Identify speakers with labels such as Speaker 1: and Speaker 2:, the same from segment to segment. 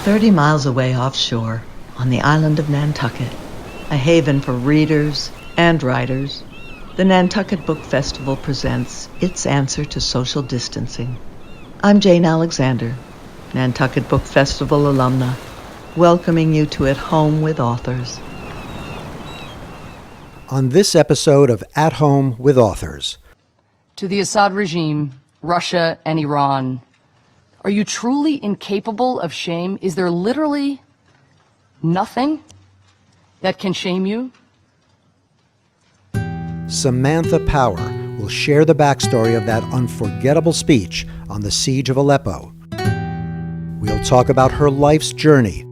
Speaker 1: 30 miles away offshore, on the island of Nantucket, a haven for readers and writers, the Nantucket Book Festival presents its answer to social distancing. I'm Jane Alexander, Nantucket Book Festival alumna, welcoming you to At Home with Authors.
Speaker 2: On this episode of At Home with Authors.
Speaker 3: To the Assad regime, Russia, and Iran, are you truly incapable of shame? Is there literally nothing that can shame you?
Speaker 2: Samantha Power will share the backstory of that unforgettable speech on the siege of Aleppo. We'll talk about her life's journey,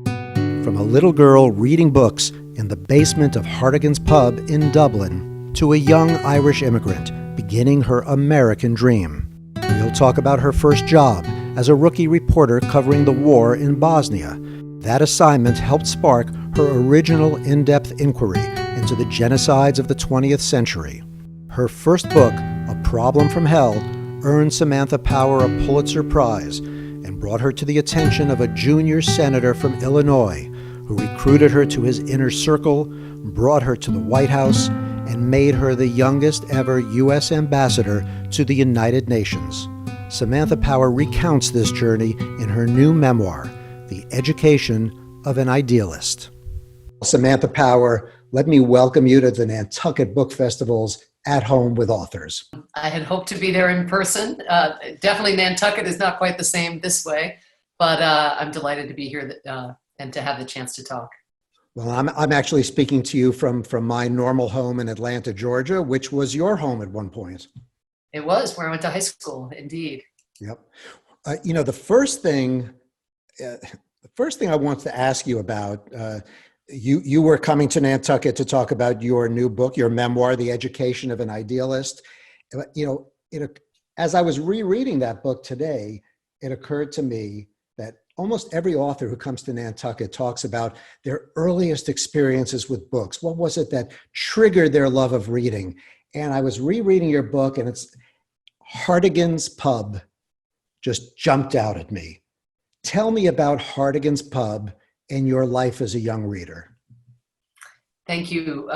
Speaker 2: from a little girl reading books in the basement of Hardigan's pub in Dublin to a young Irish immigrant beginning her American dream. We'll talk about her first job as a rookie reporter covering the war in Bosnia. That assignment helped spark her original in-depth inquiry into the genocides of the 20th century. Her first book, A Problem from Hell, earned Samantha Power a Pulitzer Prize and brought her to the attention of a junior senator from Illinois who recruited her to his inner circle, brought her to the White House, and made her the youngest ever U.S. ambassador to the United Nations. Samantha Power recounts this journey in her new memoir, The Education of an Idealist. Samantha Power, let me welcome you to the Nantucket Book Festival's At Home with Authors.
Speaker 4: I had hoped to be there in person. Definitely Nantucket is not quite the same this way, but I'm delighted to be here and to have the chance to talk.
Speaker 2: Well, I'm actually speaking to you from my normal home in Atlanta, Georgia, which was your home at one point.
Speaker 4: It was where I went to high school, indeed.
Speaker 2: Yep. The first thing I want to ask you about, you were coming to Nantucket to talk about your new book, your memoir, The Education of an Idealist. As I was rereading that book today, it occurred to me that almost every author who comes to Nantucket talks about their earliest experiences with books. What was it that triggered their love of reading? And I was rereading your book, and it's Hardigan's Pub just jumped out at me. Tell me about Hardigan's Pub and your life as a young reader.
Speaker 4: Thank you.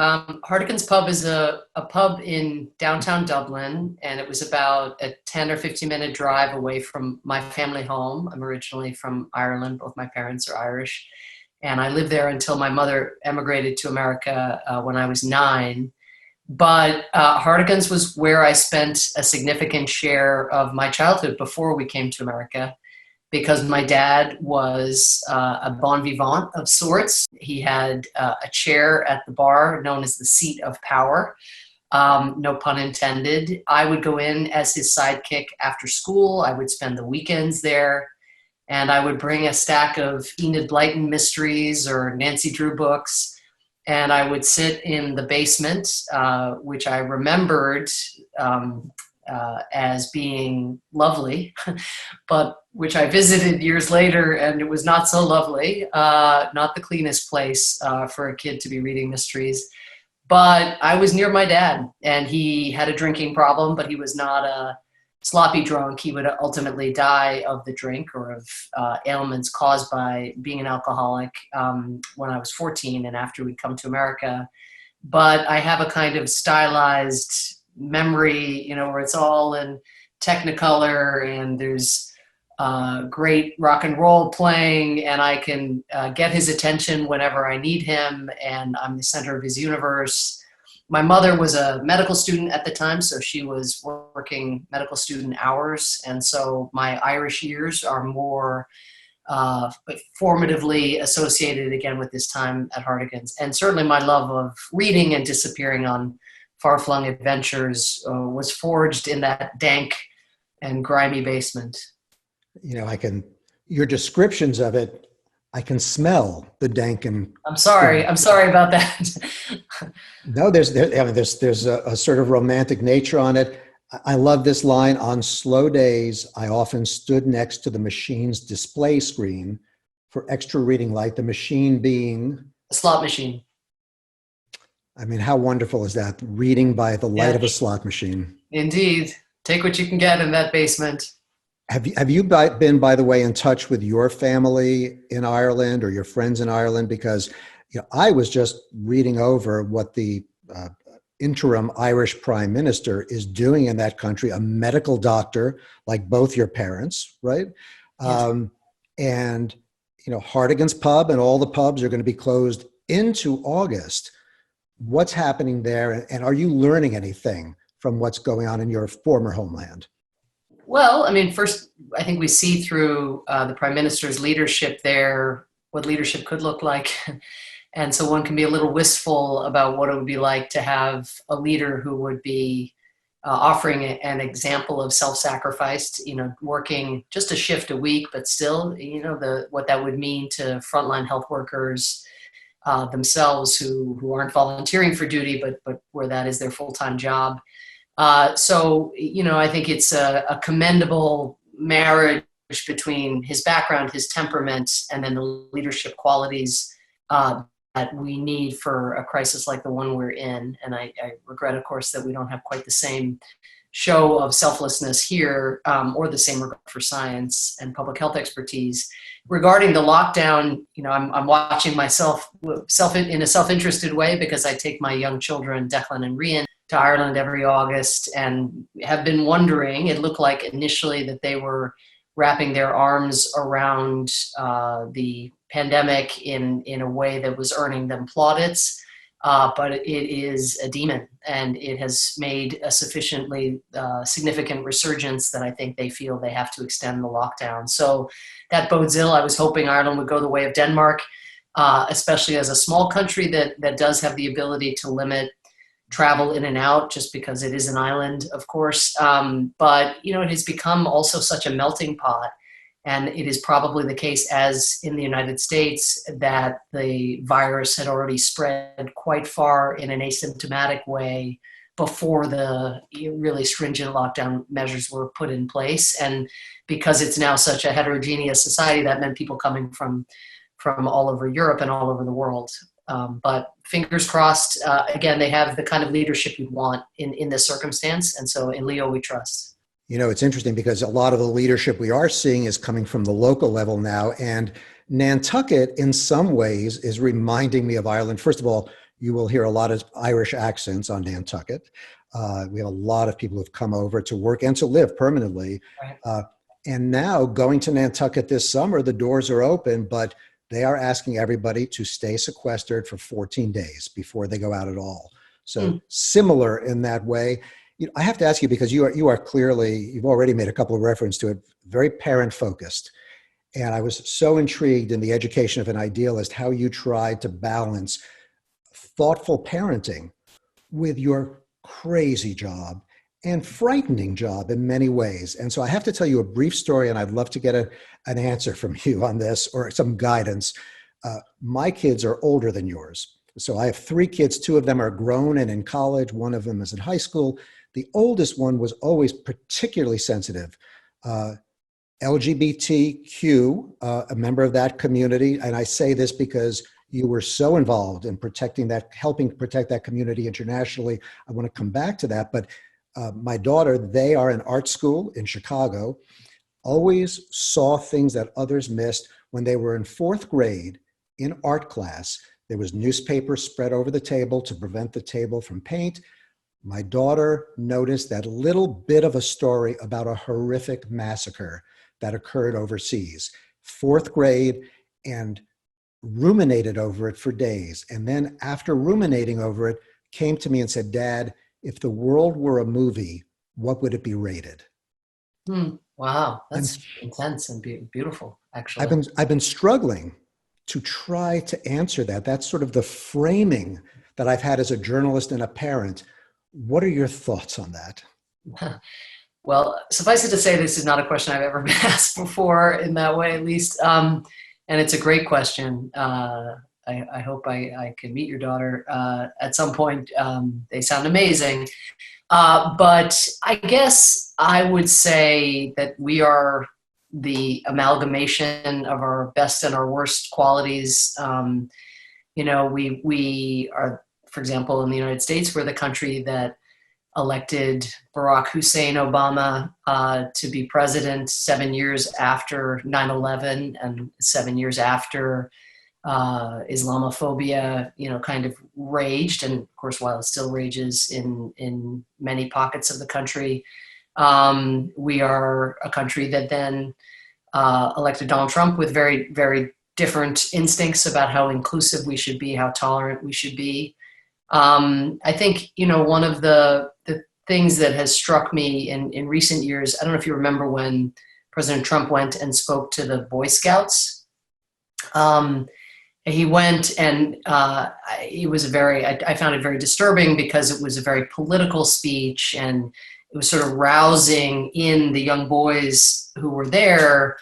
Speaker 4: Hardigan's Pub is a pub in downtown Dublin, and it was about a 10 or 15 minute drive away from my family home. I'm originally from Ireland. Both my parents are Irish. And I lived there until my mother emigrated to America when I was 9. But Hardigan's was where I spent a significant share of my childhood before we came to America, because my dad was a bon vivant of sorts. He had a chair at the bar known as the seat of power, no pun intended. I would go in as his sidekick after school. I would spend the weekends there, and I would bring a stack of Enid Blyton mysteries or Nancy Drew books, and I would sit in the basement, which I remembered as being lovely, but which I visited years later, and it was not so lovely, not the cleanest place for a kid to be reading mysteries. But I was near my dad, and he had a drinking problem, but he was not a sloppy drunk. He would ultimately die of the drink or of ailments caused by being an alcoholic when I was 14 and after we'd come to America. But I have a kind of stylized memory, where it's all in Technicolor and there's great rock and roll playing, and I can get his attention whenever I need him, and I'm the center of his universe. My mother was a medical student at the time, so she was working medical student hours, and so my Irish years are more formatively associated again with this time at Hardigan's. And certainly my love of reading and disappearing on far-flung adventures was forged in that dank and grimy basement.
Speaker 2: Your descriptions of it, I can smell the dank and...
Speaker 4: I'm sorry about that.
Speaker 2: No, there's a sort of romantic nature on it. I love this line: on slow days, I often stood next to the machine's display screen for extra reading light, the machine being...
Speaker 4: A slot machine.
Speaker 2: I mean, how wonderful is that? Reading by the light of a slot machine.
Speaker 4: Indeed. Take what you can get in that basement.
Speaker 2: Have you been, by the way, in touch with your family in Ireland or your friends in Ireland? Because I was just reading over what the interim Irish Prime Minister is doing in that country, a medical doctor like both your parents, right?
Speaker 4: Yes.
Speaker 2: And Hardigan's pub and all the pubs are going to be closed into August. What's happening there, and are you learning anything from what's going on in your former homeland?
Speaker 4: Well, I mean, first, I think we see through the Prime Minister's leadership there what leadership could look like. And so one can be a little wistful about what it would be like to have a leader who would be offering an example of self-sacrifice, working just a shift a week, but still, what that would mean to frontline health workers themselves who aren't volunteering for duty, but where that is their full-time job. So, I think it's a commendable marriage between his background, his temperament, and then the leadership qualities that we need for a crisis like the one we're in. And I regret, of course, that we don't have quite the same show of selflessness here, or the same regard for science and public health expertise. Regarding the lockdown, I'm watching myself in a self-interested way because I take my young children, Declan and Rian, to Ireland every August and have been wondering, it looked like initially that they were wrapping their arms around the pandemic in a way that was earning them plaudits, but it is a demon, and it has made a sufficiently significant resurgence that I think they feel they have to extend the lockdown. So that bodes ill. I was hoping Ireland would go the way of Denmark, especially as a small country that does have the ability to limit travel in and out, just because it is an island, of course. But, it has become also such a melting pot. And it is probably the case, as in the United States, that the virus had already spread quite far in an asymptomatic way before the really stringent lockdown measures were put in place. And because it's now such a heterogeneous society, that meant people coming from all over Europe and all over the world. But fingers crossed, again, they have the kind of leadership you'd want in this circumstance. And so in Leo, we trust.
Speaker 2: It's interesting because a lot of the leadership we are seeing is coming from the local level now. And Nantucket, in some ways, is reminding me of Ireland. First of all, you will hear a lot of Irish accents on Nantucket. We have a lot of people who've come over to work and to live permanently.
Speaker 4: Right.
Speaker 2: And now going to Nantucket this summer, the doors are open, but they are asking everybody to stay sequestered for 14 days before they go out at all. So similar in that way. I have to ask you, because you are clearly, you've already made a couple of references to it, very parent focused. And I was so intrigued in the education of an idealist, how you tried to balance thoughtful parenting with your crazy job and frightening job in many ways. And so I have to tell you a brief story, and I'd love to get an answer from you on this or some guidance. My kids are older than yours. So I have 3 kids. 2 of them are grown and in college. 1 of them is in high school. The oldest one was always particularly sensitive. LGBTQ, a member of that community. And I say this because you were so involved in helping protect that community internationally. I want to come back to that. But my daughter, they are in art school in Chicago, always saw things that others missed. When they were in 4th grade in art class, there was newspaper spread over the table to prevent the table from paint. My daughter noticed that little bit of a story about a horrific massacre that occurred overseas, 4th grade, and ruminated over it for days. And then after ruminating over it, came to me and said, "Dad, if the world were a movie, what would it be rated?"
Speaker 4: Wow, that's intense and beautiful, actually.
Speaker 2: I've been struggling to try to answer that. That's sort of the framing that I've had as a journalist and a parent. What are your thoughts on that?
Speaker 4: Well, suffice it to say, this is not a question I've ever been asked before in that way, at least. And it's a great question. I hope I can meet your daughter at some point. They sound amazing. But I guess I would say that we are the amalgamation of our best and our worst qualities. We are, for example, in the United States, we're the country that elected Barack Hussein Obama to be president 7 years after 9/11 and 7 years after Islamophobia, kind of raged. And of course, while it still rages in many pockets of the country, we are a country that then elected Donald Trump with very, very different instincts about how inclusive we should be, how tolerant we should be. I think, one of the things that has struck me in recent years, I don't know if you remember when President Trump went and spoke to the Boy Scouts. He went and it was I found it very disturbing because it was a very political speech, and it was sort of rousing in the young boys who were there,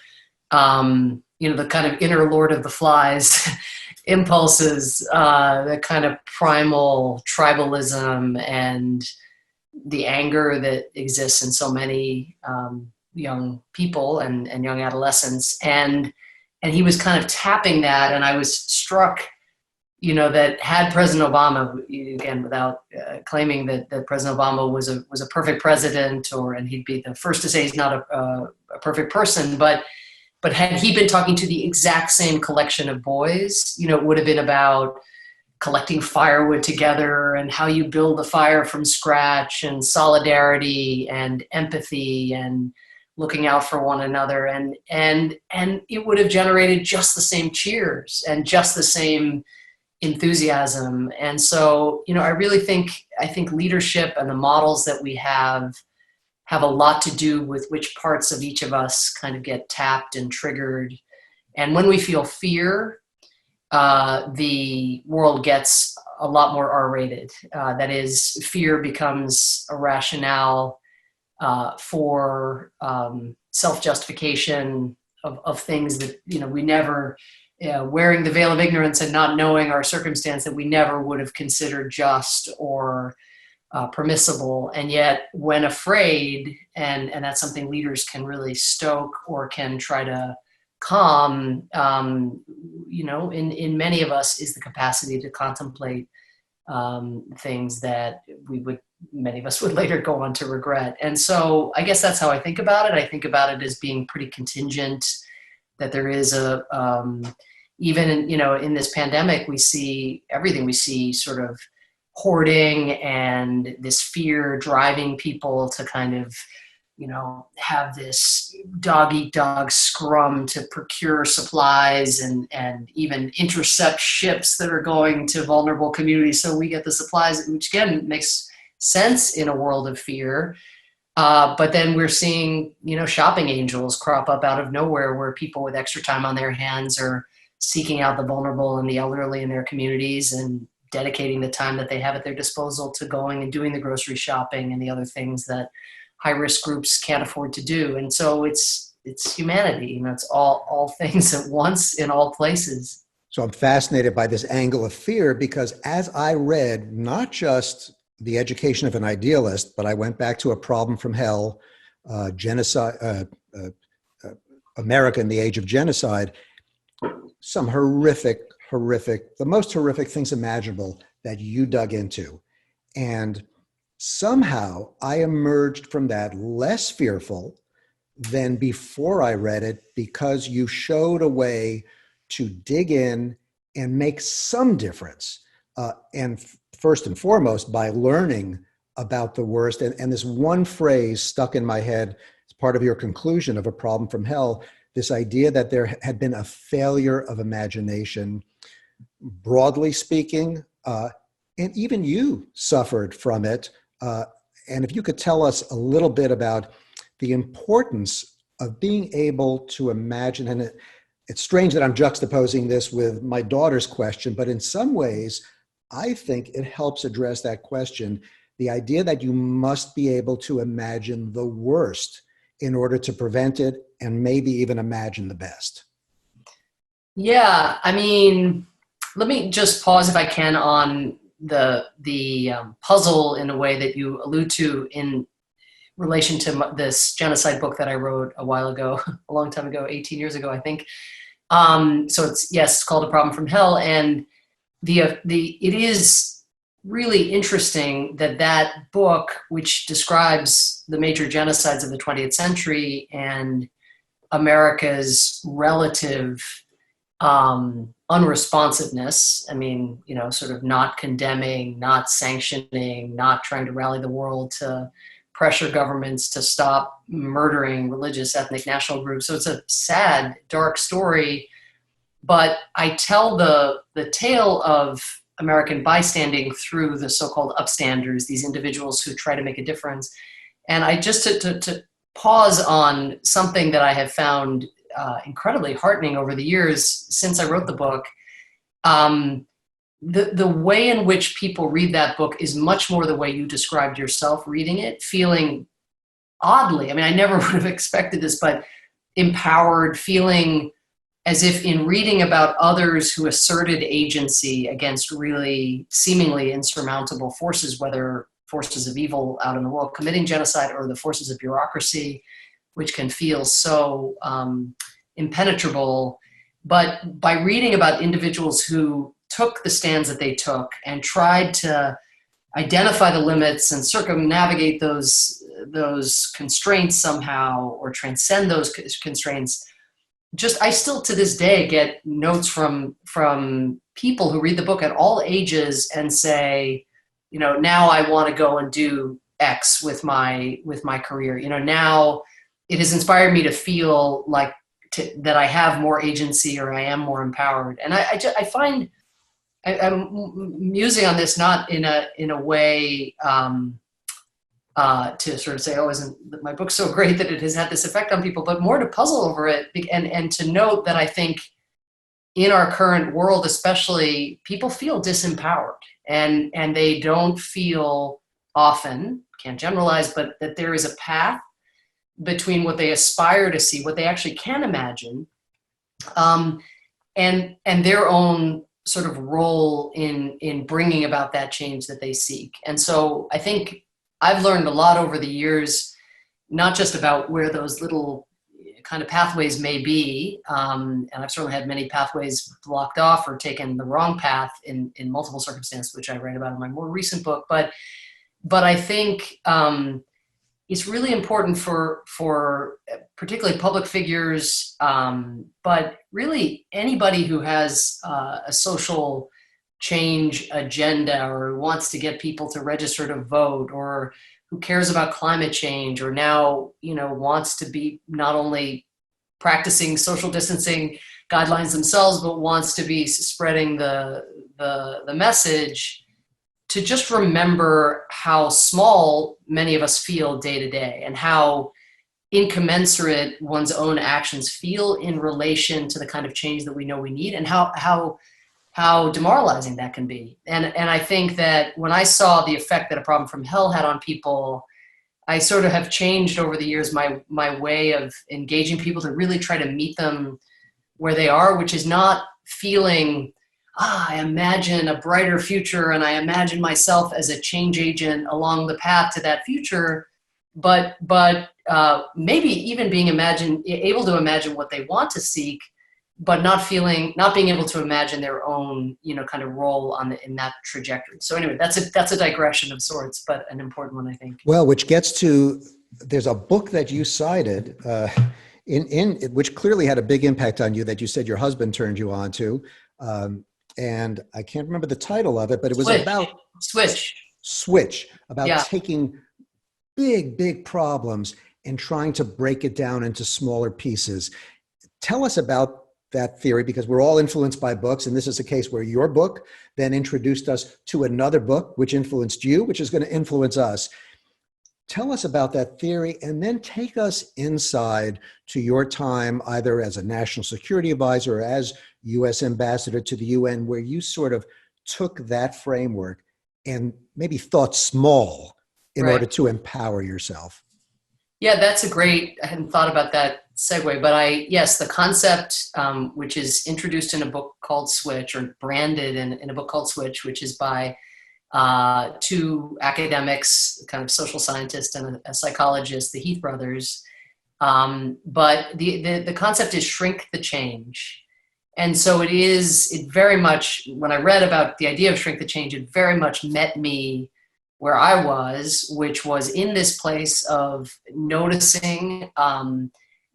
Speaker 4: the kind of inner Lord of the Flies impulses, the kind of primal tribalism and the anger that exists in so many young people and young adolescents. And he was kind of tapping that, and I was struck, that had President Obama, again, without claiming that President Obama was a perfect president, and he'd be the first to say he's not a perfect person, but had he been talking to the exact same collection of boys, it would have been about collecting firewood together and how you build a fire from scratch, and solidarity and empathy and looking out for one another, and it would have generated just the same cheers and just the same enthusiasm. And so, I really think leadership and the models that we have a lot to do with which parts of each of us kind of get tapped and triggered. And when we feel fear, the world gets a lot more R-rated. That is, fear becomes a rationale for self-justification of things that, we never, wearing the veil of ignorance and not knowing our circumstance, that we never would have considered just or permissible. And yet when afraid, and that's something leaders can really stoke or can try to calm, in many of us is the capacity to contemplate things that many of us would later go on to regret. And so I guess that's how I think about it. I think about it as being pretty contingent, that there is even in this pandemic, we see everything. We see sort of hoarding and this fear driving people to kind of, have this dog eat dog scrum to procure supplies and even intercept ships that are going to vulnerable communities so we get the supplies, which again makes sense in a world of fear. But then we're seeing, shopping angels crop up out of nowhere, where people with extra time on their hands are seeking out the vulnerable and the elderly in their communities and dedicating the time that they have at their disposal to going and doing the grocery shopping and the other things that high-risk groups can't afford to do. And so it's humanity, it's all things at once in all places.
Speaker 2: So I'm fascinated by this angle of fear, because as I read not just The Education of an Idealist, but I went back to A Problem from Hell, Genocide, America in the Age of Genocide, some horrific, the most horrific things imaginable that you dug into. And somehow I emerged from that less fearful than before I read it, because you showed a way to dig in and make some difference. And first and foremost, by learning about the worst. And this one phrase stuck in my head as part of your conclusion of A Problem from Hell, this idea that there had been a failure of imagination, broadly speaking, and even you suffered from it. And if you could tell us a little bit about the importance of being able to imagine, and it's strange that I'm juxtaposing this with my daughter's question, but in some ways, I think it helps address that question, the idea that you must be able to imagine the worst in order to prevent it, and maybe even imagine the best.
Speaker 4: Yeah, I mean, let me just pause if I can on the puzzle in a way that you allude to in relation to this genocide book that I wrote a while ago, a long time ago, 18 years ago, I think. So it's called A Problem from Hell. And it is really interesting that that book, which describes the major genocides of the 20th century and America's relative unresponsiveness, I mean, you know, sort of not condemning, not sanctioning, not trying to rally the world to pressure governments to stop murdering religious, ethnic, national groups. So it's a sad, dark story, but I tell the tale of American bystanding through the so-called upstanders, these individuals who try to make a difference. And I just to pause on something that I have found incredibly heartening over the years since I wrote the book. The way in which people read that book is much more the way you described yourself reading it, feeling oddly, I mean, I never would have expected this, but empowered, feeling as if in reading about others who asserted agency against really seemingly insurmountable forces, whether forces of evil out in the world committing genocide or the forces of bureaucracy, which can feel so impenetrable. But by reading about individuals who took the stands that they took and tried to identify the limits and circumnavigate those constraints somehow, or transcend those constraints, just I still to this day get notes from people who read the book at all ages and say, you know, now I want to go and do X with my career. You know, now it has inspired me to feel like that I have more agency, or I am more empowered. And I find I'm musing on this not in a way to sort of say, oh, isn't my book so great that it has had this effect on people, but more to puzzle over it and to note that I think in our current world, especially, people feel disempowered and they don't feel often, can't generalize, but that there is a path between what they aspire to see, what they actually can imagine, and their own sort of role in bringing about that change that they seek. And so I think I've learned a lot over the years, not just about where those little kind of pathways may be, and I've certainly had many pathways blocked off or taken the wrong path in multiple circumstances, which I write about in my more recent book. But I think it's really important for particularly public figures, but really anybody who has a social change agenda, or wants to get people to register to vote, or who cares about climate change, or now, you know, wants to be not only practicing social distancing guidelines themselves, but wants to be spreading the message, to just remember how small many of us feel day to day, and how incommensurate one's own actions feel in relation to the kind of change that we know we need, and how demoralizing that can be. And I think that when I saw the effect that A Problem from Hell had on people, I sort of have changed over the years my way of engaging people to really try to meet them where they are, which is not feeling, I imagine a brighter future and I imagine myself as a change agent along the path to that future, but maybe even being able to imagine what they want to seek, but not being able to imagine their own, you know, kind of role in that trajectory. So anyway, that's a digression of sorts, but an important one, I think.
Speaker 2: Well, which gets to, there's a book that you cited which clearly had a big impact on you, that you said your husband turned you on to. And I can't remember the title of it, but it was about Switch, about taking big problems and trying to break it down into smaller pieces. Tell us about that theory, because we're all influenced by books, and this is a case where your book then introduced us to another book which influenced you, which is going to influence us. Tell us about that theory, and then take us inside to your time either as a national security advisor or as U.S. ambassador to the UN, where you sort of took that framework and maybe thought small in order to empower yourself.
Speaker 4: Yeah, that's I hadn't thought about that segue, but yes, the concept, which is introduced in a book called Switch, or branded in a book called Switch, which is by two academics, kind of social scientists and a psychologist, the Heath brothers. But the concept is shrink the change. And so it very much, when I read about the idea of Shrink the Change, it very much met me where I was, which was in this place of noticing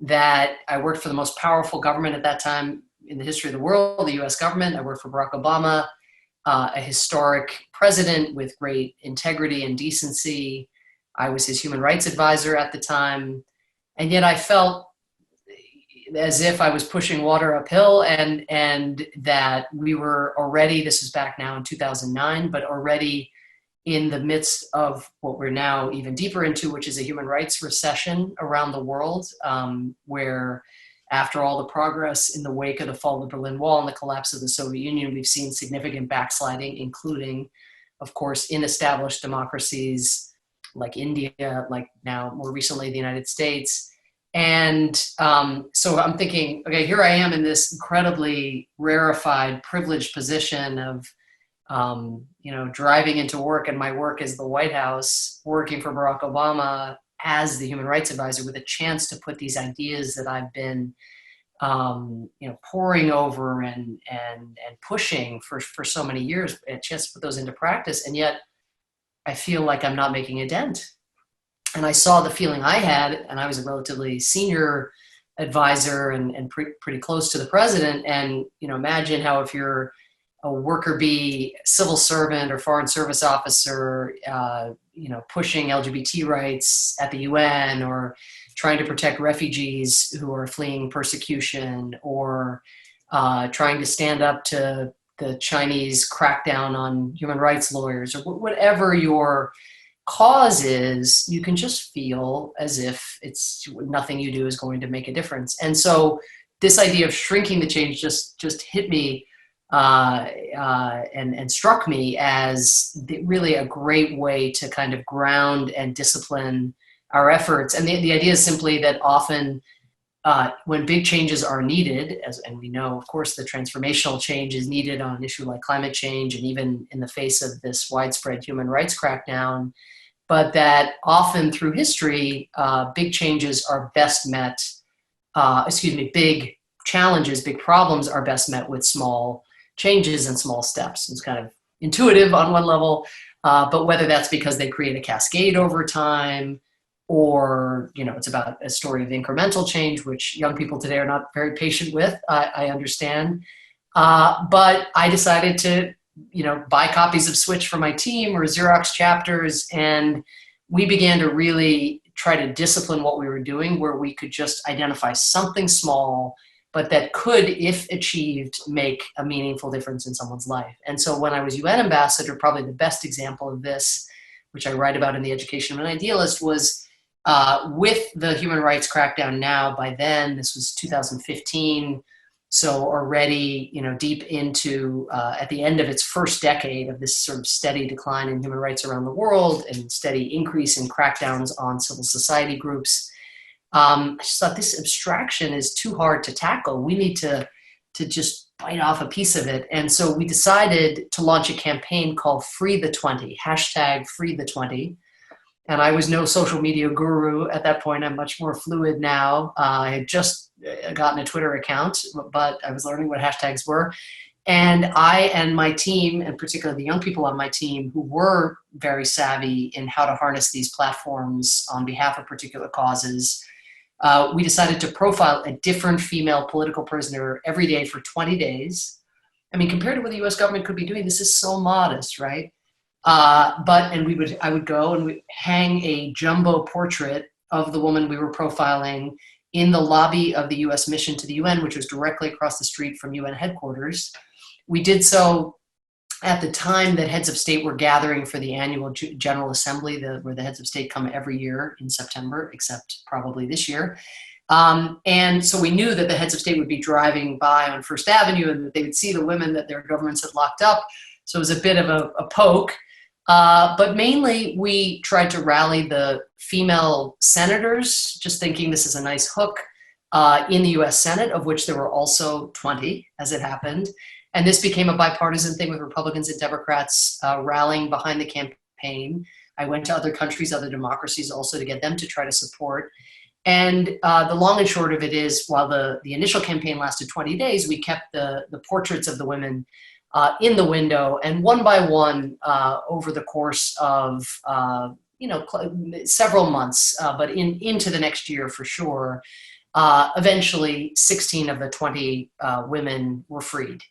Speaker 4: that I worked for the most powerful government at that time in the history of the world, the US government. I worked for Barack Obama, a historic president with great integrity and decency. I was his human rights advisor at the time. And yet I felt as if I was pushing water uphill, and that we were already, this is back now in 2009, but already in the midst of what we're now even deeper into, which is a human rights recession around the world, where after all the progress in the wake of the fall of the Berlin Wall and the collapse of the Soviet Union, we've seen significant backsliding, including, of course, in established democracies like India, like now more recently the United States. And so I'm thinking, okay, here I am in this incredibly rarefied, privileged position of, driving into work, and my work is the White House, working for Barack Obama as the human rights advisor, with a chance to put these ideas that I've been, poring over and pushing for so many years, a chance to put those into practice. And yet I feel like I'm not making a dent. And I saw the feeling I had, and I was a relatively senior advisor and pretty close to the president. And, imagine how if you're a worker bee, civil servant, or foreign service officer, pushing LGBT rights at the UN, or trying to protect refugees who are fleeing persecution, or trying to stand up to the Chinese crackdown on human rights lawyers, or whatever your cause is, you can just feel as if it's nothing you do is going to make a difference. And so this idea of shrinking the change just hit me and struck me as really a great way to kind of ground and discipline our efforts. And the idea is simply that often when big changes are needed, and we know, of course, the transformational change is needed on an issue like climate change, and even in the face of this widespread human rights crackdown, but that often through history, big changes are best met, big challenges, big problems are best met with small changes and small steps. It's kind of intuitive on one level, but whether that's because they create a cascade over time, or, it's about a story of incremental change, which young people today are not very patient with, I understand. But I decided to, buy copies of Switch for my team, or Xerox chapters, and we began to really try to discipline what we were doing, where we could just identify something small, but that could, if achieved, make a meaningful difference in someone's life. And so when I was UN ambassador, probably the best example of this, which I write about in the Education of an Idealist, was with the human rights crackdown now. By then, this was 2015, so already, deep into, at the end of its first decade of this sort of steady decline in human rights around the world, and steady increase in crackdowns on civil society groups. I just thought this abstraction is too hard to tackle. We need to just bite off a piece of it. And so we decided to launch a campaign called Free the 20, hashtag Free the 20. And I was no social media guru at that point. I'm much more fluid now. I had just gotten a Twitter account, but I was learning what hashtags were. And I and my team, and particularly the young people on my team who were very savvy in how to harness these platforms on behalf of particular causes, we decided to profile a different female political prisoner every day for 20 days. I mean, compared to what the US government could be doing, this is so modest, right? I would go and we'd hang a jumbo portrait of the woman we were profiling in the lobby of the US mission to the UN, which was directly across the street from UN headquarters. We did so at the time that heads of state were gathering for the annual General Assembly, where the heads of state come every year in September, except probably this year. And so we knew that the heads of state would be driving by on First Avenue, and that they would see the women that their governments had locked up. So it was a bit of a poke. But mainly we tried to rally the female senators, just thinking this is a nice hook, in the US Senate, of which there were also 20, as it happened. And this became a bipartisan thing with Republicans and Democrats rallying behind the campaign. I went to other countries, other democracies also, to get them to try to support. And the long and short of it is, while the initial campaign lasted 20 days, we kept the portraits of the women in the window, and one by one, over the course of several months, but into the next year for sure, eventually 16 of the 20 women were freed.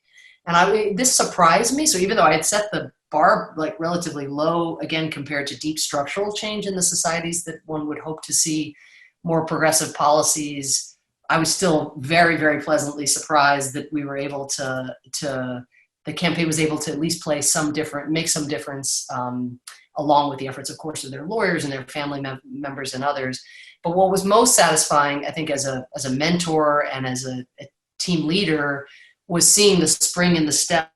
Speaker 4: And this surprised me. So even though I had set the bar like relatively low, again, compared to deep structural change in the societies that one would hope to see more progressive policies, I was still very, very pleasantly surprised that we were able the campaign was able to at least make some difference, along with the efforts, of course, of their lawyers and their family members and others. But what was most satisfying, I think, as a mentor and as a team leader, was seeing the spring in the step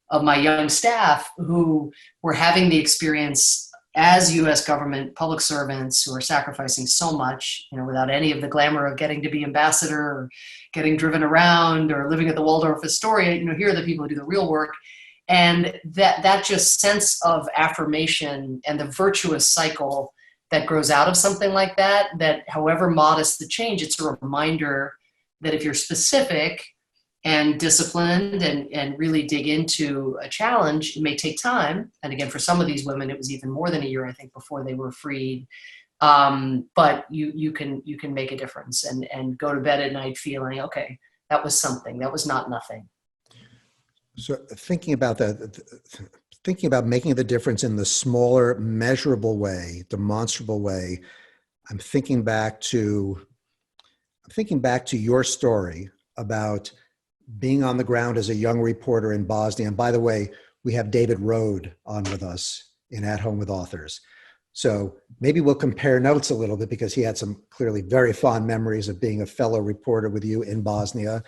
Speaker 4: of my young staff who were having the experience as U.S. government public servants who are sacrificing so much, without any of the glamour of getting to be ambassador or getting driven around or living at the Waldorf Astoria. Here are the people who do the real work. And that just sense of affirmation and the virtuous cycle that grows out of something like that however modest the change, it's a reminder that if you're specific and disciplined and really dig into a challenge, it may take time. And again, for some of these women, it was even more than a year, I think, before they were freed. But you can make a difference and go to bed at night feeling, okay, that was something, that was not nothing.
Speaker 2: So thinking about making the difference in the smaller, measurable way, demonstrable way, I'm thinking back to your story about being on the ground as a young reporter in Bosnia. And by the way, we have David Rode on with us in At Home with Authors. So maybe we'll compare notes a little bit, because he had some clearly very fond memories of being a fellow reporter with you in Bosnia.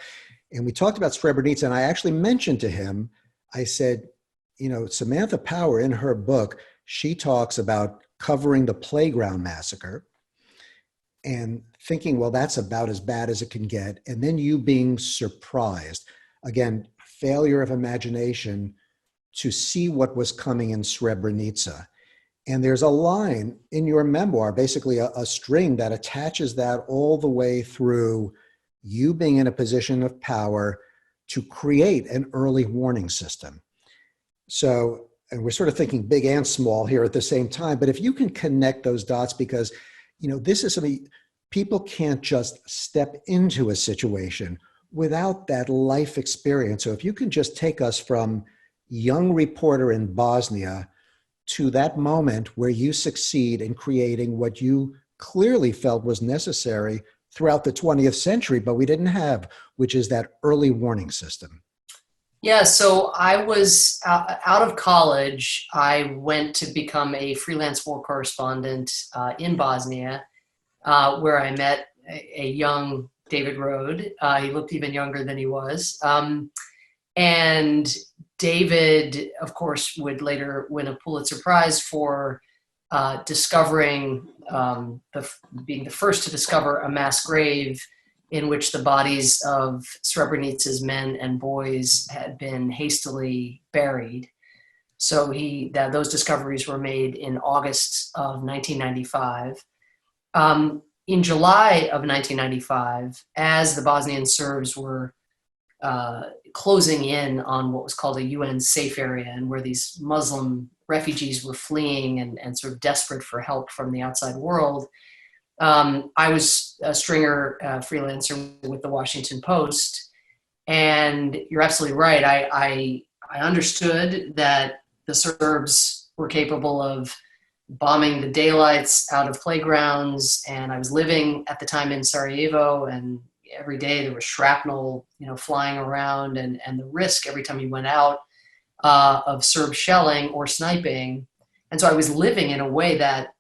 Speaker 2: And we talked about Srebrenica, and I actually mentioned to him, I said, Samantha Power, in her book, she talks about covering the playground massacre and thinking, well, that's about as bad as it can get. And then you being surprised, again, failure of imagination, to see what was coming in Srebrenica. And there's a line in your memoir, basically a string that attaches that all the way through you being in a position of power to create an early warning system. So, and we're sort of thinking big and small here at the same time, but if you can connect those dots, because, this is something, people can't just step into a situation without that life experience. So if you can just take us from young reporter in Bosnia to that moment where you succeed in creating what you clearly felt was necessary throughout the 20th century, but we didn't have, which is that early warning system.
Speaker 4: Yeah, so I was out of college. I went to become a freelance war correspondent in Bosnia, where I met a young David Rode. He looked even younger than he was. And David, of course, would later win a Pulitzer Prize for discovering, being the first to discover a mass grave in which the bodies of Srebrenica's men and boys had been hastily buried. So those discoveries were made in August of 1995. In July of 1995, as the Bosnian Serbs were closing in on what was called a UN safe area, and where these Muslim refugees were fleeing and sort of desperate for help from the outside world, I was a stringer freelancer with the Washington Post. And you're absolutely right. I understood that the Serbs were capable of bombing the daylights out of playgrounds. And I was living at the time in Sarajevo, and every day there was shrapnel, flying around, and the risk every time you went out of Serb shelling or sniping. And so I was living in a way that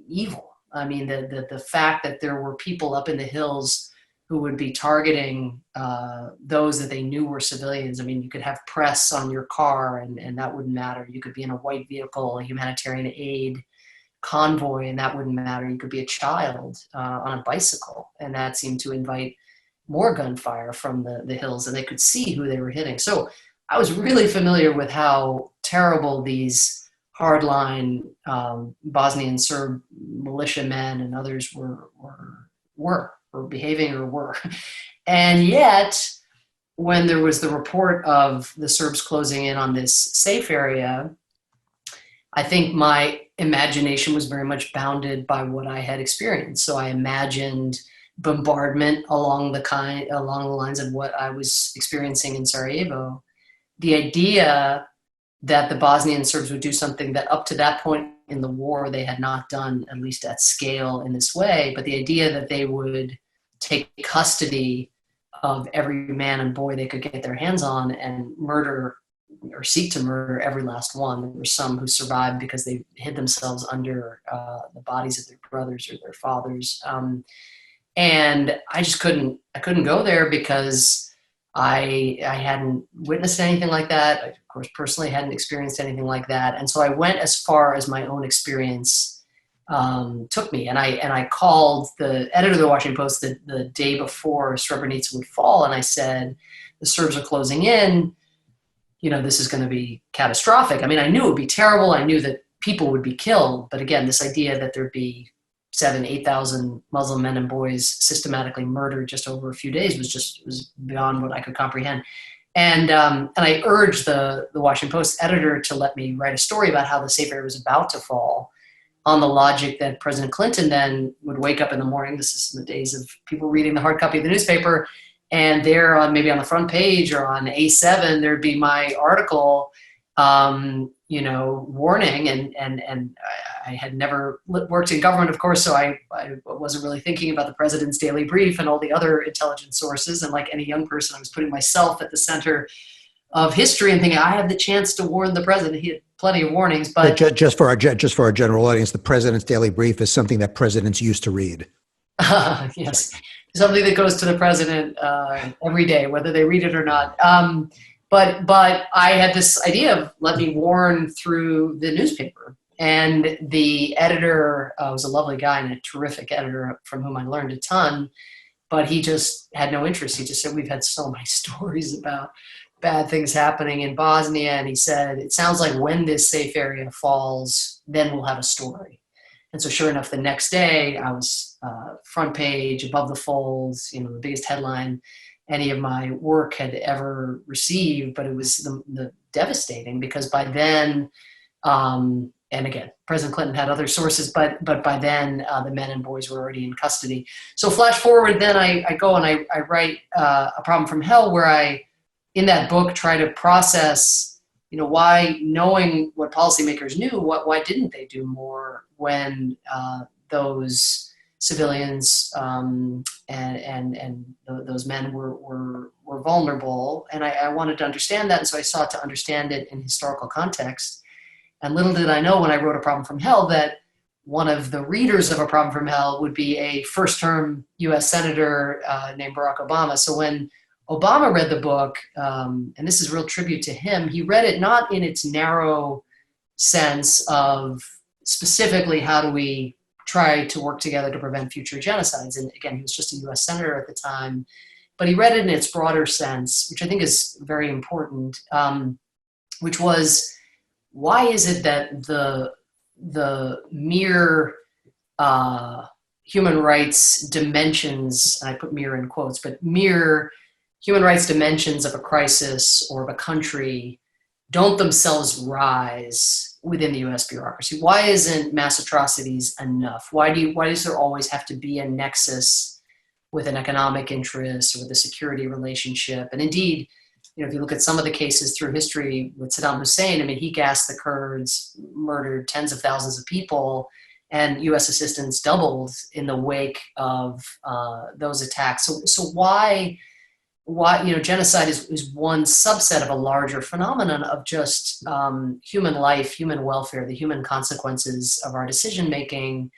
Speaker 4: evil. I mean, the fact that there were people up in the hills who would be targeting those that they knew were civilians. I mean, you could have press on your car and that wouldn't matter. You could be in a white vehicle, a humanitarian aid convoy, and that wouldn't matter. You could be a child on a bicycle, and that seemed to invite more gunfire from the hills, and they could see who they were hitting. So I was really familiar with how terrible these hardline Bosnian Serb militiamen and others were behaving or were. And yet, when there was the report of the Serbs closing in on this safe area, I think my imagination was very much bounded by what I had experienced. So I imagined bombardment along the lines of what I was experiencing in Sarajevo. The idea that the Bosnian Serbs would do something that up to that point in the war they had not done, at least at scale in this way, but the idea that they would take custody of every man and boy they could get their hands on and murder or seek to murder every last one. There were some who survived because they hid themselves under the bodies of their brothers or their fathers. And I just couldn't go there because I hadn't witnessed anything like that. I, of course, personally hadn't experienced anything like that. And so I went as far as my own experience took me. And I called the editor of the Washington Post the day before Srebrenica would fall. And I said, the Serbs are closing in. You know, this is going to be catastrophic. I mean, I knew it would be terrible. I knew that people would be killed. But again, this idea that there'd be 8,000 Muslim men and boys systematically murdered just over a few days was beyond what I could comprehend. And I urged the Washington Post editor to let me write a story about how the safe area was about to fall, on the logic that President Clinton then would wake up in the morning. This is in the days of people reading the hard copy of the newspaper, and there, maybe on the front page or on A7, there'd be my article, warning. And I had never worked in government, of course, so I wasn't really thinking about the president's daily brief and all the other intelligence sources. And like any young person, I was putting myself at the center of history and thinking, I have the chance to warn the president. He had plenty of warnings, but
Speaker 2: just for our general audience, the president's daily brief is something that presidents used to read.
Speaker 4: Yes, something that goes to the president every day, whether they read it or not. But I had this idea of let me warn through the newspaper. And the editor was a lovely guy and a terrific editor from whom I learned a ton, but he just had no interest. He just said, we've had so many stories about bad things happening in Bosnia. And he said, it sounds like when this safe area falls, then we'll have a story. And so sure enough, the next day I was front page, above the folds, the biggest headline any of my work had ever received. But it was the devastating, because by then, and again, President Clinton had other sources, but by then the men and boys were already in custody. So flash forward, then I go and I write A Problem from Hell, where I, in that book, try to process why, knowing what policymakers knew, why didn't they do more when those civilians and those men were vulnerable? And I wanted to understand that, and so I sought to understand it in historical context. And little did I know when I wrote A Problem from Hell that one of the readers of A Problem from Hell would be a first-term U.S. senator named Barack Obama. So when Obama read the book, and this is real tribute to him, he read it not in its narrow sense of specifically how do we try to work together to prevent future genocides. And again, he was just a US senator at the time, but he read it in its broader sense, which I think is very important, which was, why is it that the mere human rights dimensions, and I put mere in quotes, but mere human rights dimensions of a crisis or of a country don't themselves rise within the US bureaucracy? Why isn't mass atrocities enough? Why does there always have to be a nexus with an economic interest or with a security relationship? And indeed, if you look at some of the cases through history with Saddam Hussein, I mean, he gassed the Kurds, murdered tens of thousands of people, and US assistance doubled in the wake of those attacks. So why genocide is one subset of a larger phenomenon of just human life, human welfare, the human consequences of our decision making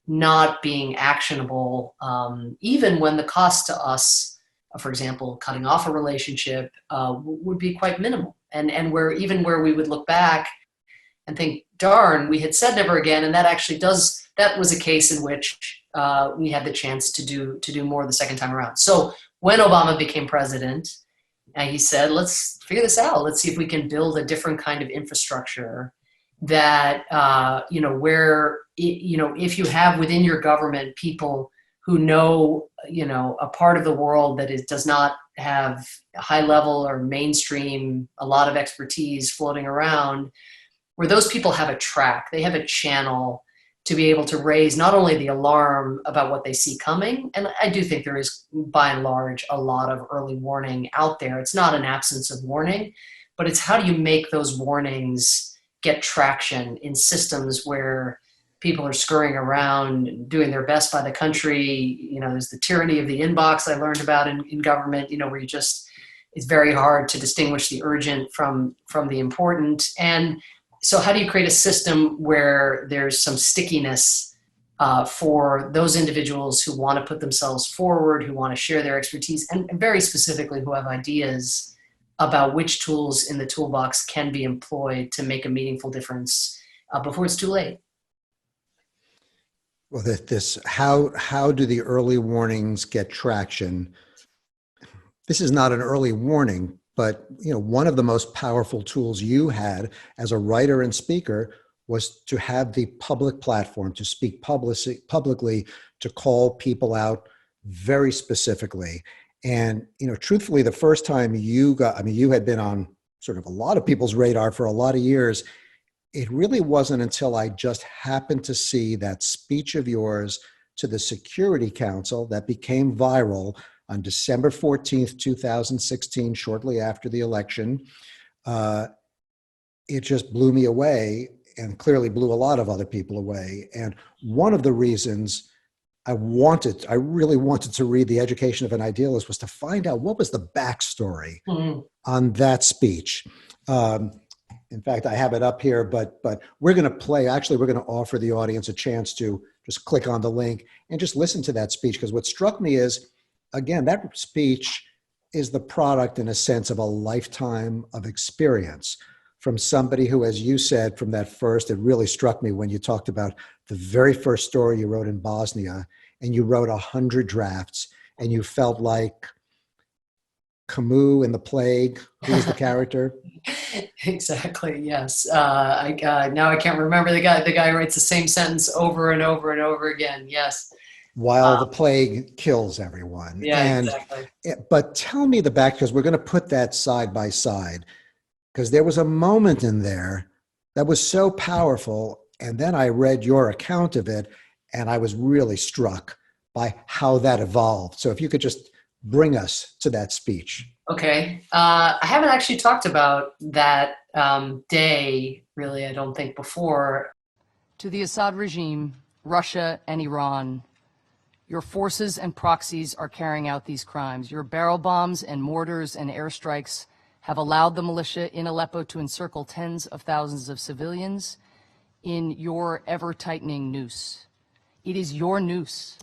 Speaker 4: not being actionable, even when the cost to us, for example, cutting off a relationship, would be quite minimal, and where we would look back and think, darn, we had said never again, and that was a case in which we had the chance to do more the second time around. So when Obama became president, he said, let's figure this out. Let's see if we can build a different kind of infrastructure. that, where, if you have within your government people who know, a part of the world that does not have high level or mainstream, a lot of expertise floating around, where those people have a track, they have a channel to be able to raise not only the alarm about what they see coming, and I do think there is, by and large, a lot of early warning out there. It's not an absence of warning, but it's how do you make those warnings get traction in systems where people are scurrying around, doing their best by the country. There's the tyranny of the inbox I learned about in government, where it's very hard to distinguish the urgent from the important. And so how do you create a system where there's some stickiness for those individuals who want to put themselves forward, who want to share their expertise, and very specifically who have ideas about which tools in the toolbox can be employed to make a meaningful difference before it's too late?
Speaker 2: Well, how do the early warnings get traction? This is not an early warning, but one of the most powerful tools you had as a writer and speaker was to have the public platform, to speak publicly, to call people out very specifically. And truthfully, the first time you had been on sort of a lot of people's radar for a lot of years. It really wasn't until I just happened to see that speech of yours to the Security Council that became viral on December 14th, 2016, shortly after the election. It just blew me away, and clearly blew a lot of other people away. And one of the reasons I really wanted to read The Education of an Idealist was to find out what was the backstory on that speech. In fact, I have it up here, but we're going to offer the audience a chance to just click on the link and just listen to that speech. Because what struck me is, again, that speech is the product, in a sense, of a lifetime of experience from somebody who, as you said, from that first, it really struck me when you talked about the very first story you wrote in Bosnia, and you wrote 100 drafts, and you felt like Camus in The Plague. Who was the character?
Speaker 4: Exactly. Yes. Now I can't remember the guy. The guy writes the same sentence over and over and over again. Yes.
Speaker 2: While the plague kills everyone.
Speaker 4: Yeah, exactly.
Speaker 2: But tell me the back, because we're going to put that side by side, because there was a moment in there that was so powerful. And then I read your account of it, and I was really struck by how that evolved. So if you could just bring us to that speech.
Speaker 4: Okay. I haven't actually talked about that day, really, I don't think, before.
Speaker 3: To the Assad regime, Russia, and Iran, your forces and proxies are carrying out these crimes. Your barrel bombs and mortars and airstrikes have allowed the militia in Aleppo to encircle tens of thousands of civilians in your ever-tightening noose. It is your noose.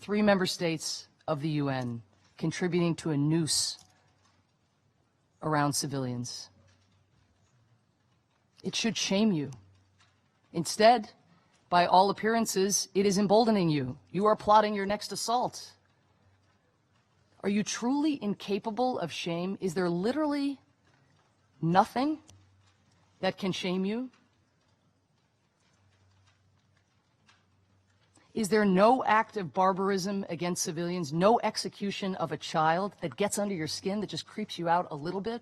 Speaker 3: 3 member states of the UN contributing to a noose around civilians. It should shame you. Instead, by all appearances, it is emboldening you. You are plotting your next assault. Are you truly incapable of shame? Is there literally nothing that can shame you? Is there no act of barbarism against civilians, no execution of a child that gets under your skin, that just creeps you out a little bit?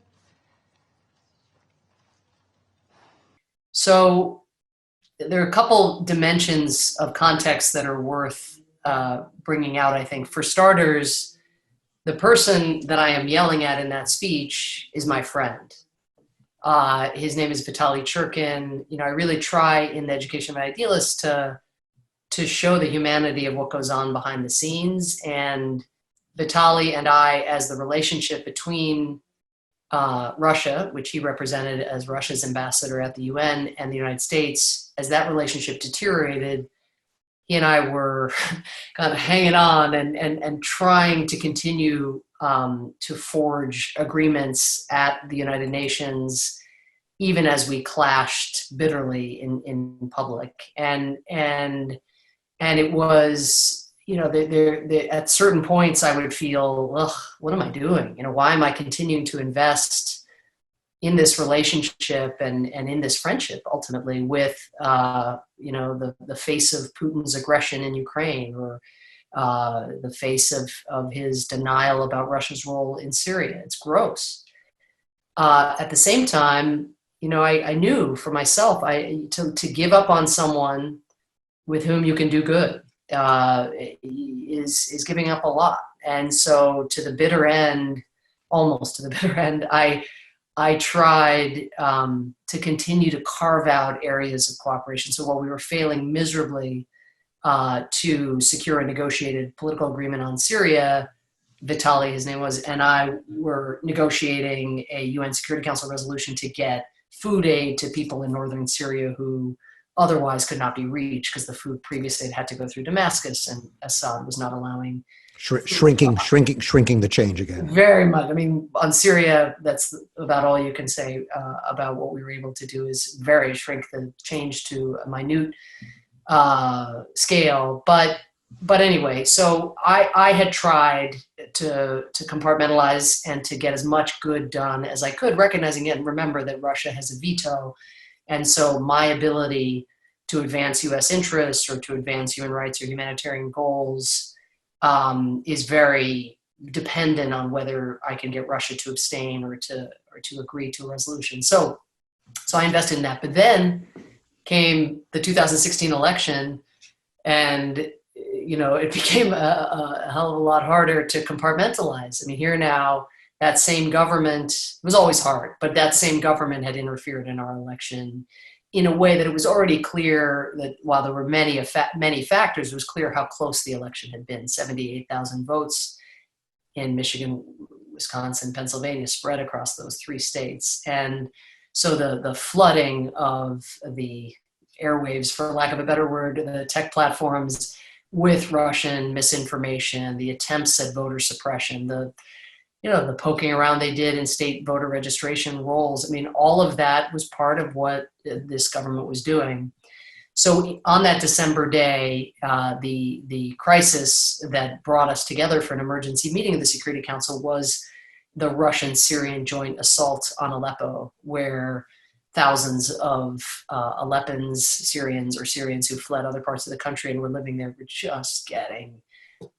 Speaker 4: So there are a couple dimensions of context that are worth bringing out, I think. For starters, the person that I am yelling at in that speech is my friend. His name is Vitaly Churkin. I really try in The Education of an Idealist to show the humanity of what goes on behind the scenes. And Vitaly and I, as the relationship between Russia, which he represented as Russia's ambassador at the UN, and the United States, as that relationship deteriorated, he and I were kind of hanging on and trying to continue to forge agreements at the United Nations, even as we clashed bitterly in public. And it was, at certain points I would feel, ugh, what am I doing? Why am I continuing to invest in this relationship and in this friendship, ultimately, with the face of Putin's aggression in Ukraine, or the face of his denial about Russia's role in Syria. It's gross. At the same time, I knew for myself, to give up on someone with whom you can do good is giving up a lot. And so, to the bitter end, almost to the bitter end, I tried to continue to carve out areas of cooperation. So while we were failing miserably to secure a negotiated political agreement on Syria, Vitaly, his name was, and I were negotiating a UN Security Council resolution to get food aid to people in northern Syria who otherwise could not be reached because the food previously had to go through Damascus, and Assad was not allowing.
Speaker 2: Shrinking the change again.
Speaker 4: Very much. I mean, on Syria, that's about all you can say about what we were able to do, is shrink the change to a minute scale. But anyway, so I had tried to compartmentalize and to get as much good done as I could, recognizing it and remember that Russia has a veto. And so my ability to advance U.S. interests or to advance human rights or humanitarian goals is very dependent on whether I can get Russia to abstain or to agree to a resolution. So I invested in that. But then came the 2016 election, and it became a hell of a lot harder to compartmentalize. I mean, here now, that same government, it was always hard, but that same government had interfered in our election in a way that it was already clear that while there were many factors, it was clear how close the election had been. 78,000 votes in Michigan, Wisconsin, Pennsylvania, spread across those three states. And so the flooding of the airwaves, for lack of a better word, the tech platforms with Russian misinformation, the attempts at voter suppression, the poking around they did in state voter registration rolls. I mean, all of that was part of what this government was doing. So on that December day, the crisis that brought us together for an emergency meeting of the Security Council was the Russian-Syrian joint assault on Aleppo, where thousands of Aleppans, Syrians who fled other parts of the country and were living there were just getting